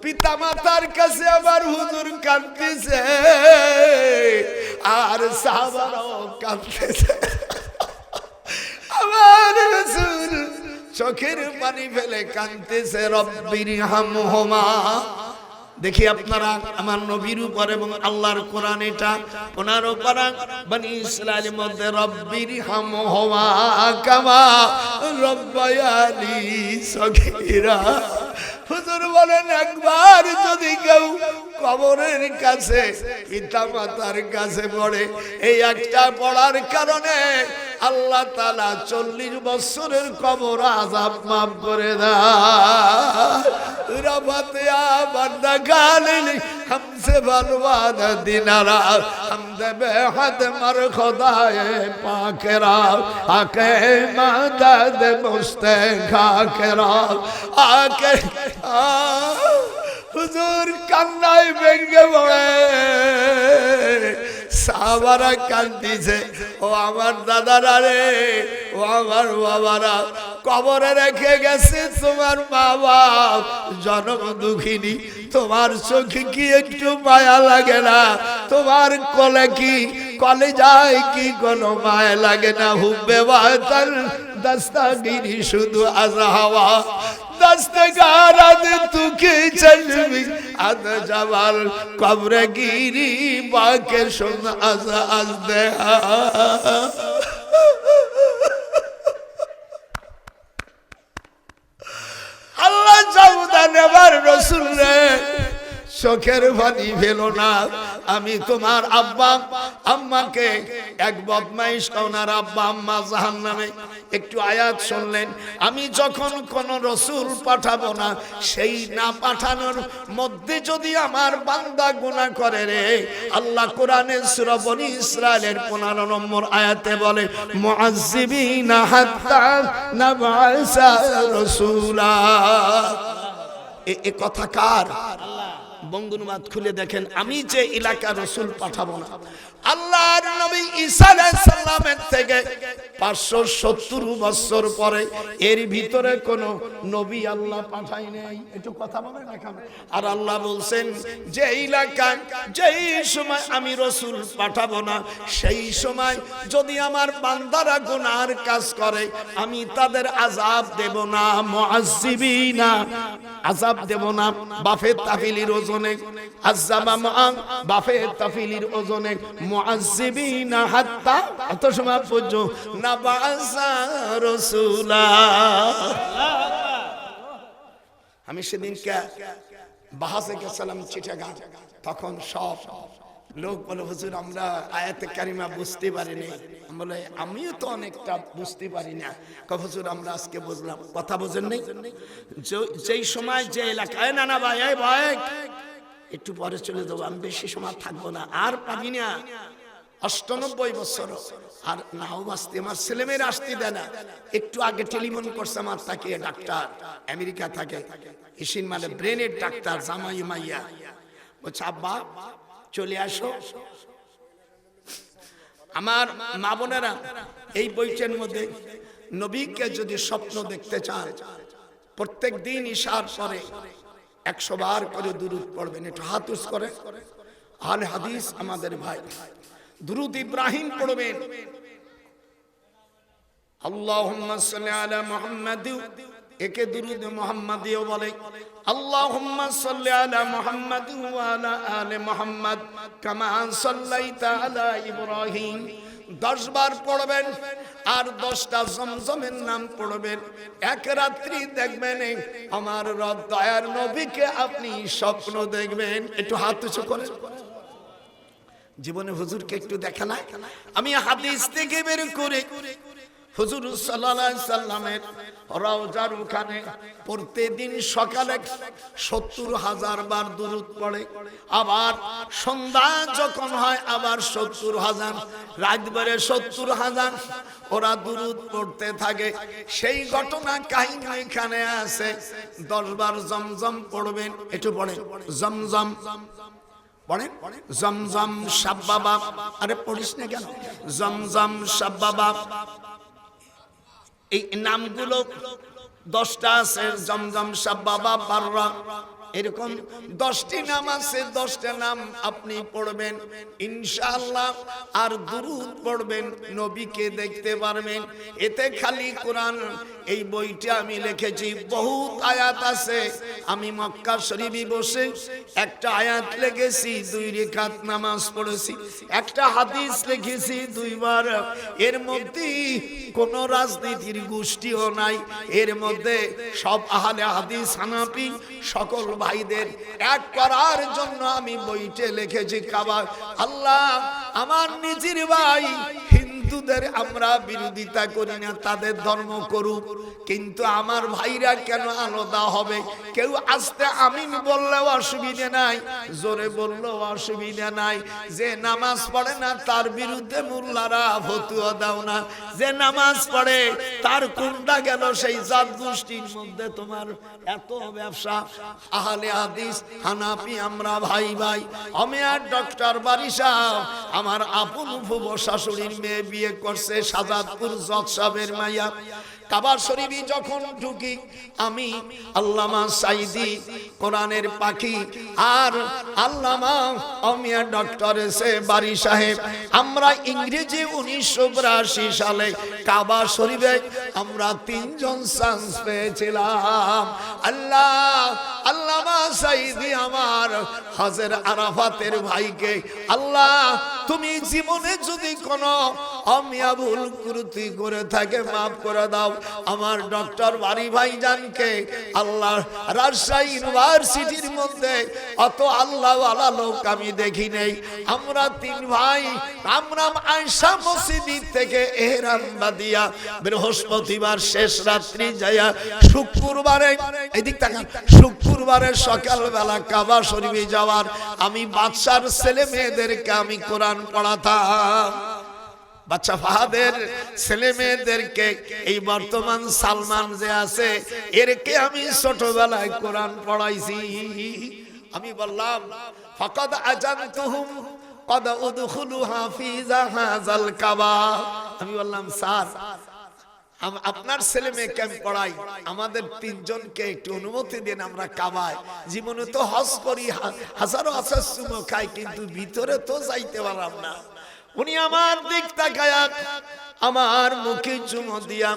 Speaker 2: পিতামাতার কাছে আবার হুজুর কাঁদতেছে আর সাহাবারাও কাঁদতেছে। আমার রাসূল চোখের পানি ফেলে কাঁদতেছে, রব্বির হামহুমা। দেখি আপনারা আমার নবীর উপর এবং আল্লাহর কোরআন, এটা 15 পারা বনি ইসরাইলের মধ্যে, রব্বির হামহুমা কামা রব্বায়ানি সগীরা। হুজুর বলেন, একবার যদি কেউ কবরের কাছে পিতা মাতার কাছে পড়ে, এই একটা পড়ার কারণে আল্লাহ তাআলা 40 বছরের কবর আযাব মাফ করে দেয়। রবাতিয়া বান্দা গালিল हमसे बलवाद दिनारा हम दे हद मर खुदाए पाकरा आके मदद मुस्ते खाकरा आके हुजूर कान्नाय बेंगे पड़े सावरा कांदिছে। ও আমার দাদারা রে, ও আমার বাবারা, কবরে রেখে গেছে তোমার মা বাপ, জন্ম দুঃখিনী। তোমার চোখে কি একটু মায়া লাগে না? তোমার কোলে কি, কলে যায় কি কোনো মায়া লাগে না? হুব্বে বাতাল দস্তাগিরি শুধু আজহাওয়া दस्तगार आद तू के चलवी आद जवाल कब्र गिरी बाके सुन अज अज दे। अल्लाह जाऊदा नेबर रसूल ने চোখের পানি ফেলো না। আমি তোমার আব্বা আম্মাকে এক বদমাইশ ওনার আব্বা আম্মা জাহান্নামে। একটু আয়াত শুনলেন, আমি যখন কোন রসুল পাঠাবো না, সেই না পাঠানোর মধ্যে যদি আমার বান্দা গুনাহ করে রে, আল্লাহ কোরআনে সূরা বনী ইসরাইলের 15 নম্বর আয়াতে বলে, মুআজ্জিবিনা হাত্তা নাবআসা রাসূলা। এ কথা কার? বঙ্গনুবাদ খুলে দেখেন, আমি যে এলাকা রসুল পাঠাবো না, আল্লাহর নবী ঈসা আলাইহিস সালামের থেকে 570 বছর পরে এর ভিতরে কোন নবী আল্লাহ পাঠাই নাই। একটু কথা বলেন এখন। আর আল্লাহ বলছেন, যে এলাকায় যেই সময় আমি রসুল পাঠাবো না, সেই সময় যদি আমার বান্দারা গুনার কাজ করে, আমি তাদের আযাব দেব না। মুআজ্জিবিনা, আযাব দেব না। বাফে তাফিলির ওজনে আযাবা মা, বাফে তাফিলির ওজনে মুআজ্জিবিনা হাত্তা, অত সময় পর্যন্ত নাবাসা রাসূলা। আমি সেদিন বাহাসে গেছিলাম চিটাগাং, তখন সব লোক বলে, হুজুর আমরা আয়াতে কারিমা বুঝতে পারিনি। বলে, আমিও তো অনেকটা বুঝতে পারি না। হুজুর আমরা আজকে বুঝলাম। কথা বোঝেন নাই? যেই সময় যে এলাকায়, না না ভাই, এই ভাই একটু পরে চলে যাবো, আমি বেশি সময় থাকবো না, আর পাবি না। 98 বছর আর নাও বাঁচতে, আমার ছেলেমেয়েরা আসতে দেয় না। একটু আগে টেলিফোন করছে আমার তাকে ডাক্তার, আমেরিকা থাকে, ইসিন মানে ব্রেনের ডাক্তার, জামাই মাইয়া। বলছে, আব্বা চলে আসো। আমার মা বোনেরা, এই বইটার মধ্যে নবীকে যদি স্বপ্ন দেখতে চান, প্রত্যেক দিন ইশার পরে 100 বার করে দুরূদ পড়বেন। একটু হাত উঁচু করে। আহলে হাদিস আমাদের ভাই, দুরূদ ইব্রাহিম পড়বেন। আল্লাহুম্মা সাল্লি আলা মুহাম্মাদ, একে দুরূদ মুহাম্মাদিও বলে। আল্লাহুম্মা সাল্লি আলা মুহাম্মাদ ওয়া আলা আলি মুহাম্মাদ কামা সাল্লাইতা আলা ইব্রাহিম। 10 বার পড়বেন আর 10টা জমজমের নাম পড়বেন। এক রাত্রি দেখবেন আমার রব দয়ার নবীকে আপনি স্বপ্ন দেখবেন। একটু হাত উঁচু করে। জীবনে হুজুরকে একটু দেখা না? আমি হাদিস থেকে বের করে হুজুর সাল্লাল্লাহু আলাইহি সাল্লামের রওজার ওখানে প্রতিদিন সকালে ৭০,০০০ বার দুরূদ পড়ে, আবার সন্ধ্যা যখন হয় আবার ৭০,০০০, রাতভরে ৭০,০০০ ওরা দুরূদ পড়তে থাকে। সেই ঘটনা কাহিনী এখানে আছে। 10 বার জমজম পড়বেন, একটু পড়েন জমজম পড়েন, জমজম সাব্বাবা। আরে পড়িস না কেন? জমজম সাব্বাবা, এই নামগুলো 10টা আছে। জমজম সাব্বাবা বাররা, এরকম 10টি নাম আছে। 10টা নাম আপনি পড়বেন ইনশাআল্লাহ, আর দুরূদ পড়বেন, নবীকে দেখতে পারবেন। এতে খালি কোরআন, এই বইটা আমি লিখেছি, বহুত আয়াত আছে। আমি মক্কা শরীফে বসে একটা আয়াত লিখেছি, 2 রাকাত নামাজ পড়েছি। একটা হাদিস লিখেছি 2 বার। এর মধ্যে কোন রাজনীতির গোষ্ঠীও নাই, এর মধ্যে সব আহলে হাদিস হানাফি সকল ভাইদের এক করার জন্য আমি বইতে লিখেছি কাবা। আল্লাহ, আমার নিজের ভাই হিন্দুদের আমরা বিরোধিতা করি না, তাদের ধর্ম করুক, কিন্তু আমার ভাইরা কেন আলাদা হবে? কেউ আস্তে আমিন বললেও অসুবিধা নাই, জোরে বললেও অসুবিধা নাই। যে নামাজ পড়ে না তার বিরুদ্ধে মোল্লারা ফতোয়া দাও না। যে নামাজ পড়ে তার কোনটা গেল সেই জাত গোষ্ঠীর মধ্যে তোমার এত ব্যবসা। আহলে হাদিস হানাফি আমরা ভাই ভাই। আমি আর ডক্টর বারি সাহেব আমার আপন ফুফু শাশুড়ির মেয়ে বিয়ে করছে, সাজাদপুর জজ সাহেবের মাইয়া। কাবা শরীফে যখন ঢুকি আমি, আল্লামা সাইদি কোরআনের পাখি আর আল্লামা অমিয়া ডক্টর এসে বারি সাহেব, আমরা ইংরেজি 1982 সালে কাবা শরীফে আমরা 3 জন চান্স পেয়েছিলাম। আল্লাহ, আল্লামা সাইদি আমার হাজের আরাফাতের ভাইকে, আল্লাহ তুমি জীবনে যদি কোনো অমিয়া ভুল ত্রুটি করে থাকে মাফ করে দাও। আমার ডক্টর বারি ভাইজানকে আল্লাহ রাজশাহী ইউনিভার্সিটির মধ্যে অত আল্লাহওয়ালা লোক আমি দেখি নেই। আমরা 3 ভাই, আমরা আয়েশা মসজিদ থেকে এহরাম বাঁধিয়া বৃহস্পতিবার শেষ রাত্রি যাইয়া শুক্রবারে, এদিক তাকান, শুক্রবারে সকালবেলা কাবা শরীফে যাওয়ার আমি বাদশার ছেলে মেয়েদেরকে আমি কোরআন পড়াতাম। বাচ্চা ফাহাদের ছেলে মেয়েদেরকে, এই বর্তমান সালমান যে আছে এরকে আমি ছোটবেলায় কোরআন পড়াইছি। আমি বললাম ফাকাদ আজানতুহুম قد ادخلوا حافظ هذا الكعبة। আমি বললাম স্যার আপনার ছেলে মেয়েকে আমি পড়াই, আমাদের 3 জনকে একটু অনুমতি দেন, আমরা কাবায় জীবনে তো হজ করি, হাজারো হাজার চুমো খাই, কিন্তু ভিতরে তো যাইতে পারলাম না। উনি আমার দিক তাকায়া আমার মুখে চুমো দিয়া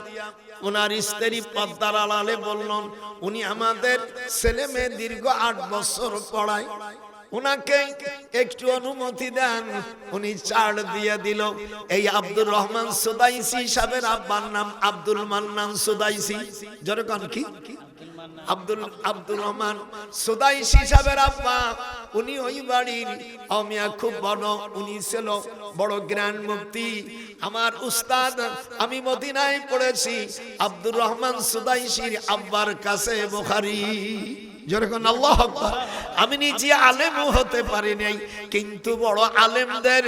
Speaker 2: ওনার স্ত্রী পর্দার আড়ালে বললেন, উনি আমাদের ছেলে মেয়ে দীর্ঘ 8 বছর পড়ায়, উনাকে একটু অনুমতি দেন। উনি ছাড় দিয়ে দিল। এই আব্দুর রহমান সুদাইসি সাহেবের আব্বার নাম আব্দুল মান্নান সুদাইসি। যেরকম কি আব্দুল রহমান সুদাইসি সাহেবের আব্বা, উনি ওই বাড়ির অমিয়া খুব বড়, উনি ছিল বড় গ্র্যান্ড মুফতি। আমার উস্তাদ, আমি মদিনায় পড়েছি আব্দুর রহমান সুদাইসির আব্বার কাছে বুখারী। যখন আল্লাহু আকবার, আমি নিজে আলেম হতে পারি নাই, কিন্তু বড় আলেমদের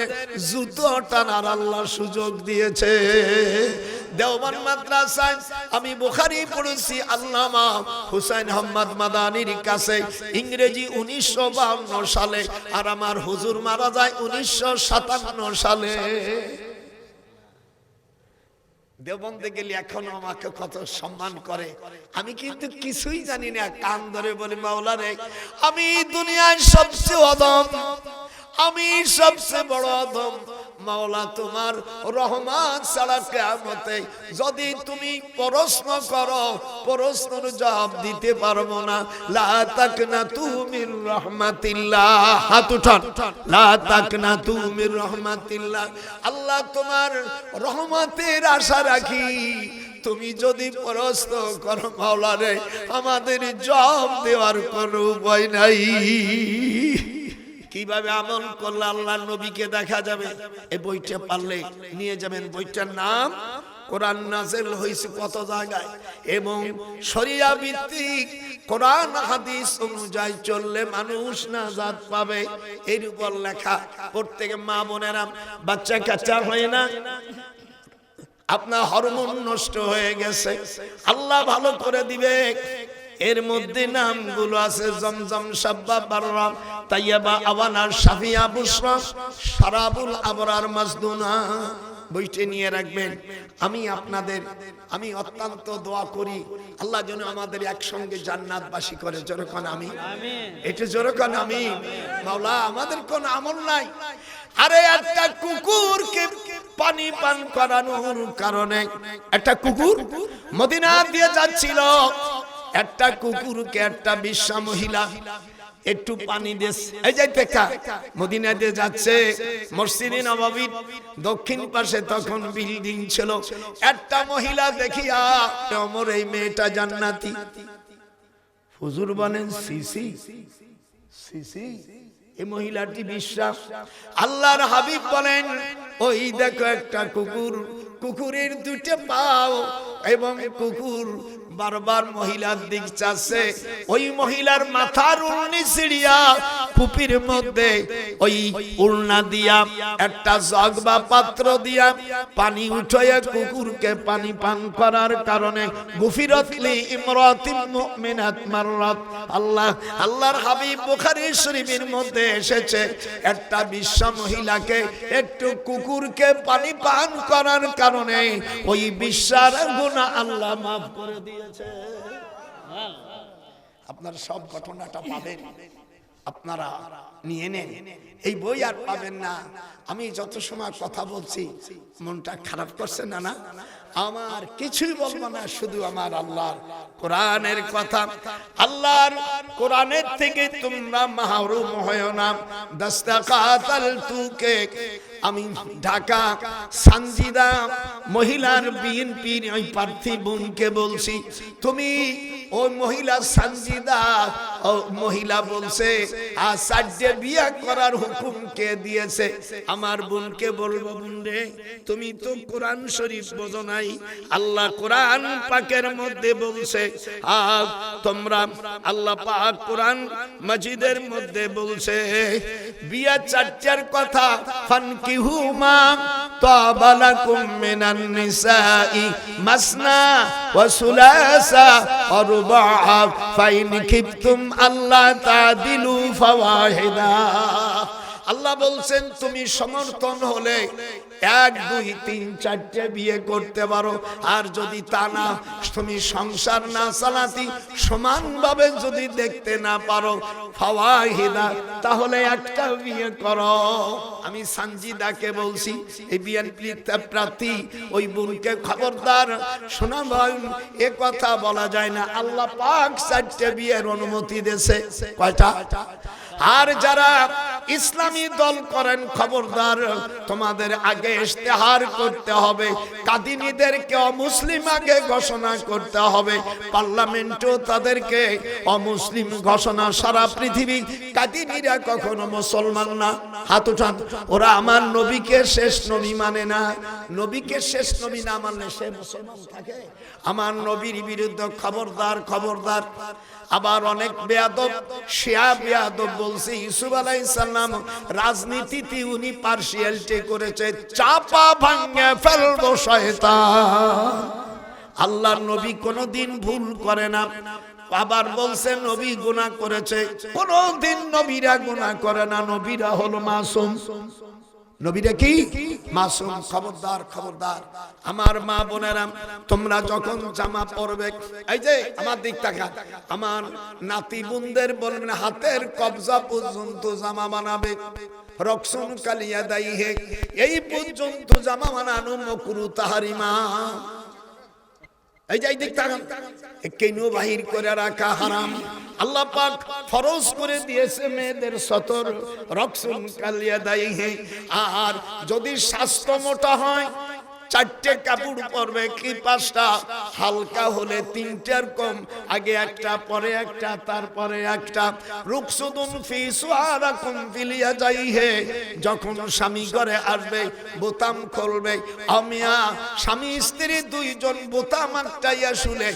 Speaker 2: জুতো টানার আল্লাহ সুযোগ দিয়েছে। দেওবন্দ মাদ্রাসায় আমি বুখারী পড়েছি আল্লামা হুসাইন আহমদ মাদানির কাছে ইংরেজি 1952 সালে, আর আমার হুজুর মারা যায় 1957 সালে। দেওবন্দে গেলে এখনো আমাকে কত সম্মান করে। আমি কিন্তু কিছুই জানি না, কান ধরে বলি মাওলা রে, আমি দুনিয়ার সবচেয়ে অদম, আমি সবচেয়ে বড় অদম। মাওলা তোমার রহমত ছাড়া কিয়ামতে যদি তুমি প্রশ্ন করো, প্রশ্নের জবাব দিতে পারবো না। লা তাকনাতু মির রাহমাতিল্লাহ, হাত উঠান, লা তাকনাতু মির রাহমাতিল্লাহ। আল্লাহ তোমার রহমতের আশা রাখি, তুমি যদি প্রশ্ন করো মাওলা রে, আমাদের জবাব দেওয়ার কোনো উপায় নাই। কিভাবে আমল করলে আল্লাহর নবীকে দেখা যাবে? এই বইটা পারলে নিয়ে যাবেন। বইটার নাম কোরআন নাযিল হয়েছে কত জায়গায়, এবং শরিয়া ভিত্তিক কোরআন হাদিস অনুযায়ী চললে মানুষ নাজাত পাবে, এর উপর লেখা। প্রত্যেক মা বোনেরা বাচ্চা কাচ্চা হয় না, আপনার হরমোন নষ্ট হয়ে গেছে, আল্লাহ ভালো করে দিবে। এর মধ্যে নামগুলো আছে জমজম, সাব্বা, বাররা, তাইয়্যিবা, আওয়ানা, শাফিয়া, বুশরা, শারাবুল আবরার, মাজদুনা। বইটি নিয়ে রাখবেন। আমি অত্যন্ত দোয়া করি আল্লাহ যেন আমাদের একসঙ্গে জান্নাতবাসী করে। যেরকম আমি, এটা যেরকম আমি, মাওলা আমাদের কোন আমল নাই। আরে একটা কুকুরকে পানি পান করানোর কারণে, একটা কুকুর মদিনা দিয়ে যাচ্ছিল, একটা কুকুরকে একটা বিশ্বা মহিলা একটু পানি দিয়েছে। এই যে দেখা মদিনা দিয়ে যাচ্ছে, মসজিদে নববীর দক্ষিণ পাশে তখন বিল্ডিং ছিল, একটা মহিলা দেখিয়া ওমর এই মেয়েটা জান্নাতি। হুজুর বলেন সিসি সিসি, এই মহিলাটি বিশ্বাস। আল্লাহর হাবিব বলেন ওই দেখো একটা কুকুর, কুকুরের দুটো পাও, এবং কুকুর বারবার মহিলার দিক চাচ্ছে। ওই মহিলার মাথার উড়নি ছিড়িয়া পুপির মধ্যে ওই উড়না দিয়া একটা জগ বা পাত্র দিয়া পানি উঠাইয়া কুকুরকে পানি পান করার কারণে গুফিরাত লি ইমরাতিন মুমিনাত মাররাত। আল্লাহর হাবিব বুখারী শরীফের মধ্যে এসেছে, একটা বিশ্বা মহিলাকে একটু কুকুরকে পানি পান করার কারণে ওই বিশ্বার গুনাহ আল্লাহ মাফ করে দিয়েছে। আপনারা সব ঘটনাটা পাবেন, আপনারা নিয়ে নেন। এই বই আর পাবেন না। আমি যত সময় কথা বলছি মনটা খারাপ করছে না? না, আমার কিছুই বলবো না, শুধু আমার আল্লাহর কোরআনের কথা। আল্লাহর কোরআনের থেকে তোমরা মাহরুম হয়ো না। দস্তকাতাল তুকে, আমি ঢাকা সানজিদা মহিলার বিএনপির ওই প্রার্থী বোনকে বলছি, তুমি ওই মহিলা সানজিদা মহিলা বলছে আর সাজ্জে বিয়া করার হুকুম কে দিয়েছে? আমার বোনকে বলবো, বোন রে তুমি তো কোরআন শরীফ বোঝো নাই। আল্লাহ কোরআন পাকের মধ্যে বলছে, তোমরা আল্লাহ পাক কোরআন মাজিদের মধ্যে বলছে বিয়া চারটার কথা, ফানকিহু মা তাবা লাকুম মিনান নিসাই মাসনা ওয়া সুলাসা ওয়া রুবা ফাইন খিফতুম আল্লাহ তাদিলু ফাওয়াহিদা। আল্লাহ বলছেন তুমি সমর্থন হলে 1, 2, 3, 4টে বিয়ে করতে পারো, আর যদি তা না তুমি সংসার না চালাতি সমানভাবে যদি দেখতে না পারো ফাওয়াহিদা, তাহলে একটা বিয়ে করো। আমি সানজিদাকে বলছি, এই বিএনপি প্রার্থী ওই বোনকে খবরদার, শোনা ভাই এ কথা বলা যায় না। আল্লাহ পাক 4টে বিয়ের অনুমতি দিয়েছে। কয়টা? আর যারা ইসলামী দল করেন খবরদার, তোমাদের আগে ইশতেহার করতে হবে, কাদিনীদেরকে অমুসলিম আগে ঘোষণা করতে হবে, পার্লামেন্টেও তাদেরকে অমুসলিম ঘোষণা। সারা পৃথিবী কাদিনীরা কখনো মুসলমান না। হাত উঠান। ওরা আমার নবীকে শেষ নবী মানে না। নবীকে শেষ নবী না মানলে সে মুসলমান থাকে? আমার নবীর বিরুদ্ধে খবরদার, খবরদার। আবার অনেক বেয়াদব, শিয়া বেয়াদব বলছে ইউসুফ আলাইহিস সালাম রাজনীতিতে উনি পার্সিয়ালিটি করেছে, চাপা ভাঙে ফেলবো শয়তান। আল্লাহর নবী কোনদিন ভুল করে না। আবার বলছে নবী গুনাহ করেছে, কোনদিন নবীরা গুনাহ করে না, নবীরা হলো মাসুম। নবীরা কি? মাসুম। খবরদার, খবরদার। আমার মা বোনেরা, তোমরা যখন জামা পরবে, এই যে আমার দিক তাকা, আমার নাতি বোনদের বলবেন হাতের কবজা পর্যন্ত জামা বানাবে। রকসুন কালিয়া দায়ী হে, এই পর্যন্ত জামা বানানো মকরু তাহারিমা। এই যে দিক তাকান, কেন বাহির করে রাখা হারাম। আল্লাহ পাক ফরজ করে দিয়েছে মেয়েদের সতর, রকসুন কালিয়া দায়ী হে। আর যদি স্বাস্থ্য মোটা হয়, চারটে কাপড় পরবে কি পাঁচটা, হালকা হলে তিনটার কম, আগে একটা পরে একটা তারপরে একটা। রুকসুদুন ফি সুআরাকুম ফিলিয়া যাইহে, যখন স্বামী ঘরে আসবে বোতাম খুলবে। আমিয়া স্বামী স্ত্রী দুইজন বোতাম আটকাইয়া শুলে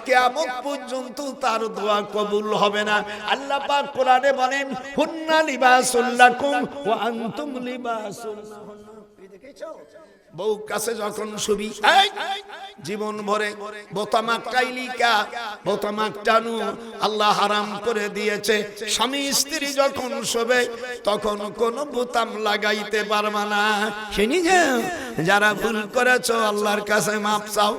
Speaker 2: কিয়ামত পর্যন্ত তার দোয়া কবুল হবে না। আল্লাহ পাক কোরআনে বলেন হুন্না লিবাসুল লাকুম ওয়া আনতুম লিবাসুল লাহুন্না। দেখেছো বউ কাছে যখন শুবি জীবন ভরে বোতাম আটকাইলি কা, বোতাম আটকানো আল্লাহ হারাম করে দিয়েছে। স্বামী স্ত্রী যখন শোবে তখন কোন বোতাম লাগাইতে পারবা না। শুনি যারা ভুল করেছো আল্লাহর কাছে মাপ চাও।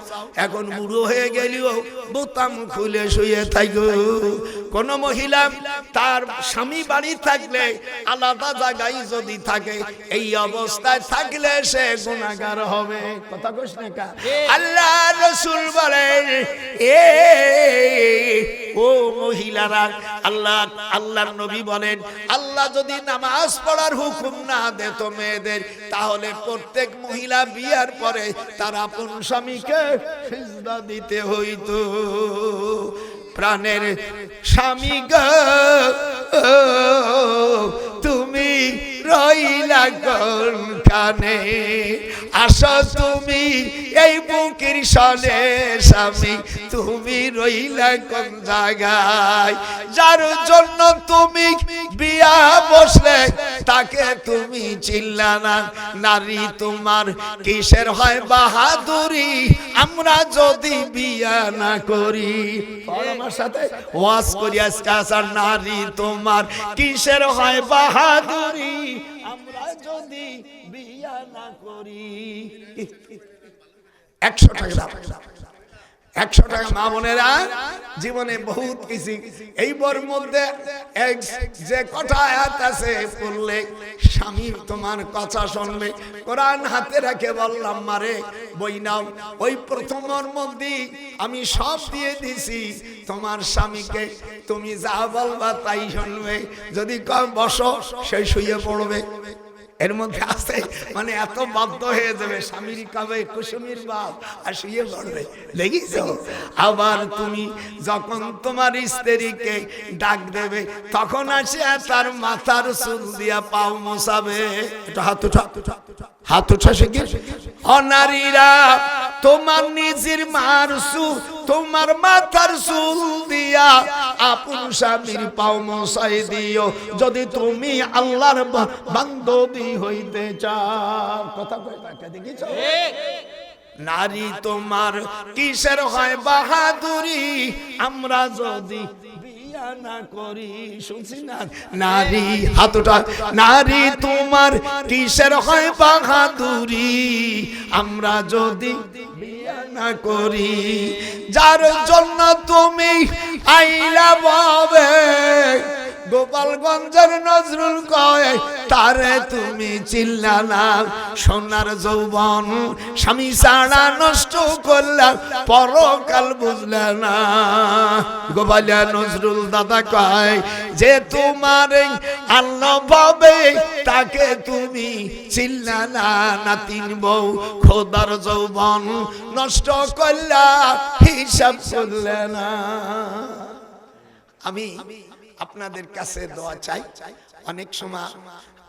Speaker 2: এখন বুড়ো হয়ে গেলেও বোতাম খুলে শুয়ে থাকো। কোন মহিলা তার স্বামী বাড়ি থাকলে আলাদা জায়গায় যদি থাকে, এই অবস্থায় থাকলে সে গুনাহগার হবে। কথা কইস না কা? আল্লাহ রাসূল বলেন ও মহিলারা, আল্লাহর নবী বলেন আল্লাহ যদি নামাজ পড়ার হুকুম না দিত মেয়েদের, তাহলে প্রত্যেক মহিলা বিয়ার পরে তার আপন স্বামীকে সিজদা দিতে হইতো। প্রাণের স্বামী গো তুমি রইলা কোনখানে, আসো তুমি এই বুকের সনে স্বামী তুমি রইলা কোন জায়গায়। যার জন্য তুমি বিয়া বসলে তাকে তুমি চিল্লা না। নারী তোমার কিসের হয় বাহাদুরি, আমরা যদি বিয়া না করি। আমার সাথে ওয়াজ করি আজকে। নারী তোমার কিসের হয় বাহাদুরি, আমরা যদি বিয়া না করি। 100 টাকা দাও, 100 টাকা। মা বোনেরা জীবনে বহুত কিছু এই বর মধ্যে যে কথা আয়াত আছে পড়লে স্বামী তোমার কথা শুনবে। কোরআন হাতে রেখে বললাম মারে বই নাও, ওই প্রথমের মধ্যে আমি সব দিয়ে দিছি। তোমার স্বামীকে তুমি যা বলবা তাই শুনবে। যদি কম বসো সে শুয়ে পড়বে। এর মধ্যে আছে মানে এত বাধ্য হয়ে যাবে, স্বামীর কবে কুসুমির বাপ আর শুয়ে পড়বে। দেখিছো? আবার তুমি যখন তোমার স্ত্রীকে ডাক দেবে তখন আসে তার মাথার চুল দিয়া পাও মোছাবে। এটা হাত উঠা, হাত উঠা শিখে। অনারীরা তোমার নিজের মার চুল, তোমার মাথার চুল দিয়া আপন স্বামীর পাও মোছাই দিও, যদি তুমি আল্লাহর বান্দী হইতে চাও। কথা কই তাকে দেখিছো? নারী তোমার কিসের হয় বাহাদুরি, আমরা যদি বিয়া না করি। শুনছি না? নারী হাতটা, নারী তোমার কিসের হয় বাহাদুরি, আমরা যদি বিয়া না করি। যার জন্য তুমি আইলা বাবে গোপালগঞ্জের নজরুল কয় তারে তুমি চিল্লা না। সোনার যৌবন স্বামী ছাড়া নষ্ট করলাম, পরকাল বুঝলে না। গোপালিয়া নজরুল দাদা কয় যে তোমার আল্লাহ ভাবে তাকে তুমি চিল্লা না। নাতিন বউ খোদার যৌবন নষ্ট করলা, হিসাব করলে না। আমি আপনাদের কাছে দোয়া চাই। অনেক সময়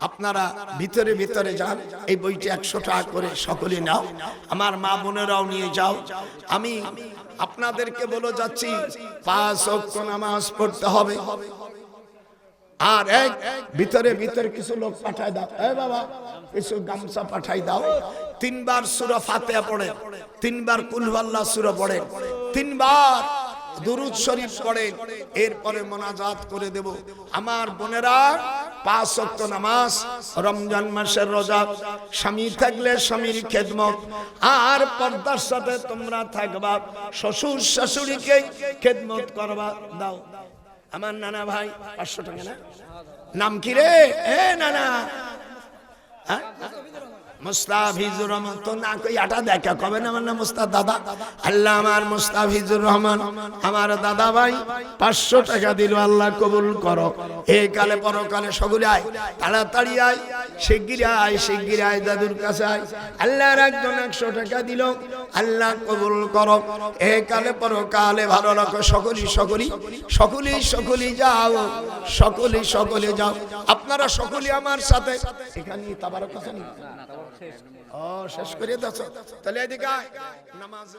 Speaker 2: আপনারা ভিতরে ভিতরে যান, এই বইটি 100 টাকা করে সকলে নাও, আমার মা বোনেরাও নিয়ে যাও। আমি আপনাদেরকে বলে যাচ্ছি 5 ওয়াক্ত নামাজ পড়তে হবে। আর এক ভিতরে ভিতরে কিছু লোক পাঠায় দাও, এ বাবা কিছু গামছা পাঠাই দাও। 3 বার সূরা ফাতিহা পড়েন, 3 বার কুল হুয়াল্লাহ সূরা পড়েন, 3 বার দুরুদ শরীফ পড়েন, এরপরে মোনাজাত করে দেব। আমার বোনেরা 5 ওয়াক্ত নামাজ, রমজান মাসের রোজা, স্বামী থাকলে স্বামীর খেদমত, আর পর্দার সাথে তোমরা থাকবা, শ্বশুর শাশুড়িকে খেদমত করবা। দাও আমার নানা ভাই 500 টাকা না? নাম কি রে? এ নানা, মুস্তাফিজুর রহমান তো না কই আটা দেখা কবে না আমার নাম মুস্তাফ দাদা আল্লাহ আমার মুস্তাফিজুর রহমান আমার দাদা ভাই 500 টাকা দিল আল্লাহ কবুল করো এই কালে পরকালে সকলে আয় তাড়াতাড়ি আয় শিগগির আয় দাদুর কাছে আয় আল্লাহর একজন 100 টাকা দিল আল্লাহ কবুল করো এই কালে পরকালে ভালো রাখো সকলেই যাও সকলে যাও আপনারা সকলে আমার সাথে এখানে তাবারক আছে নি ও শেষ করে দাও তাহলে এদিকে আয় নামাজ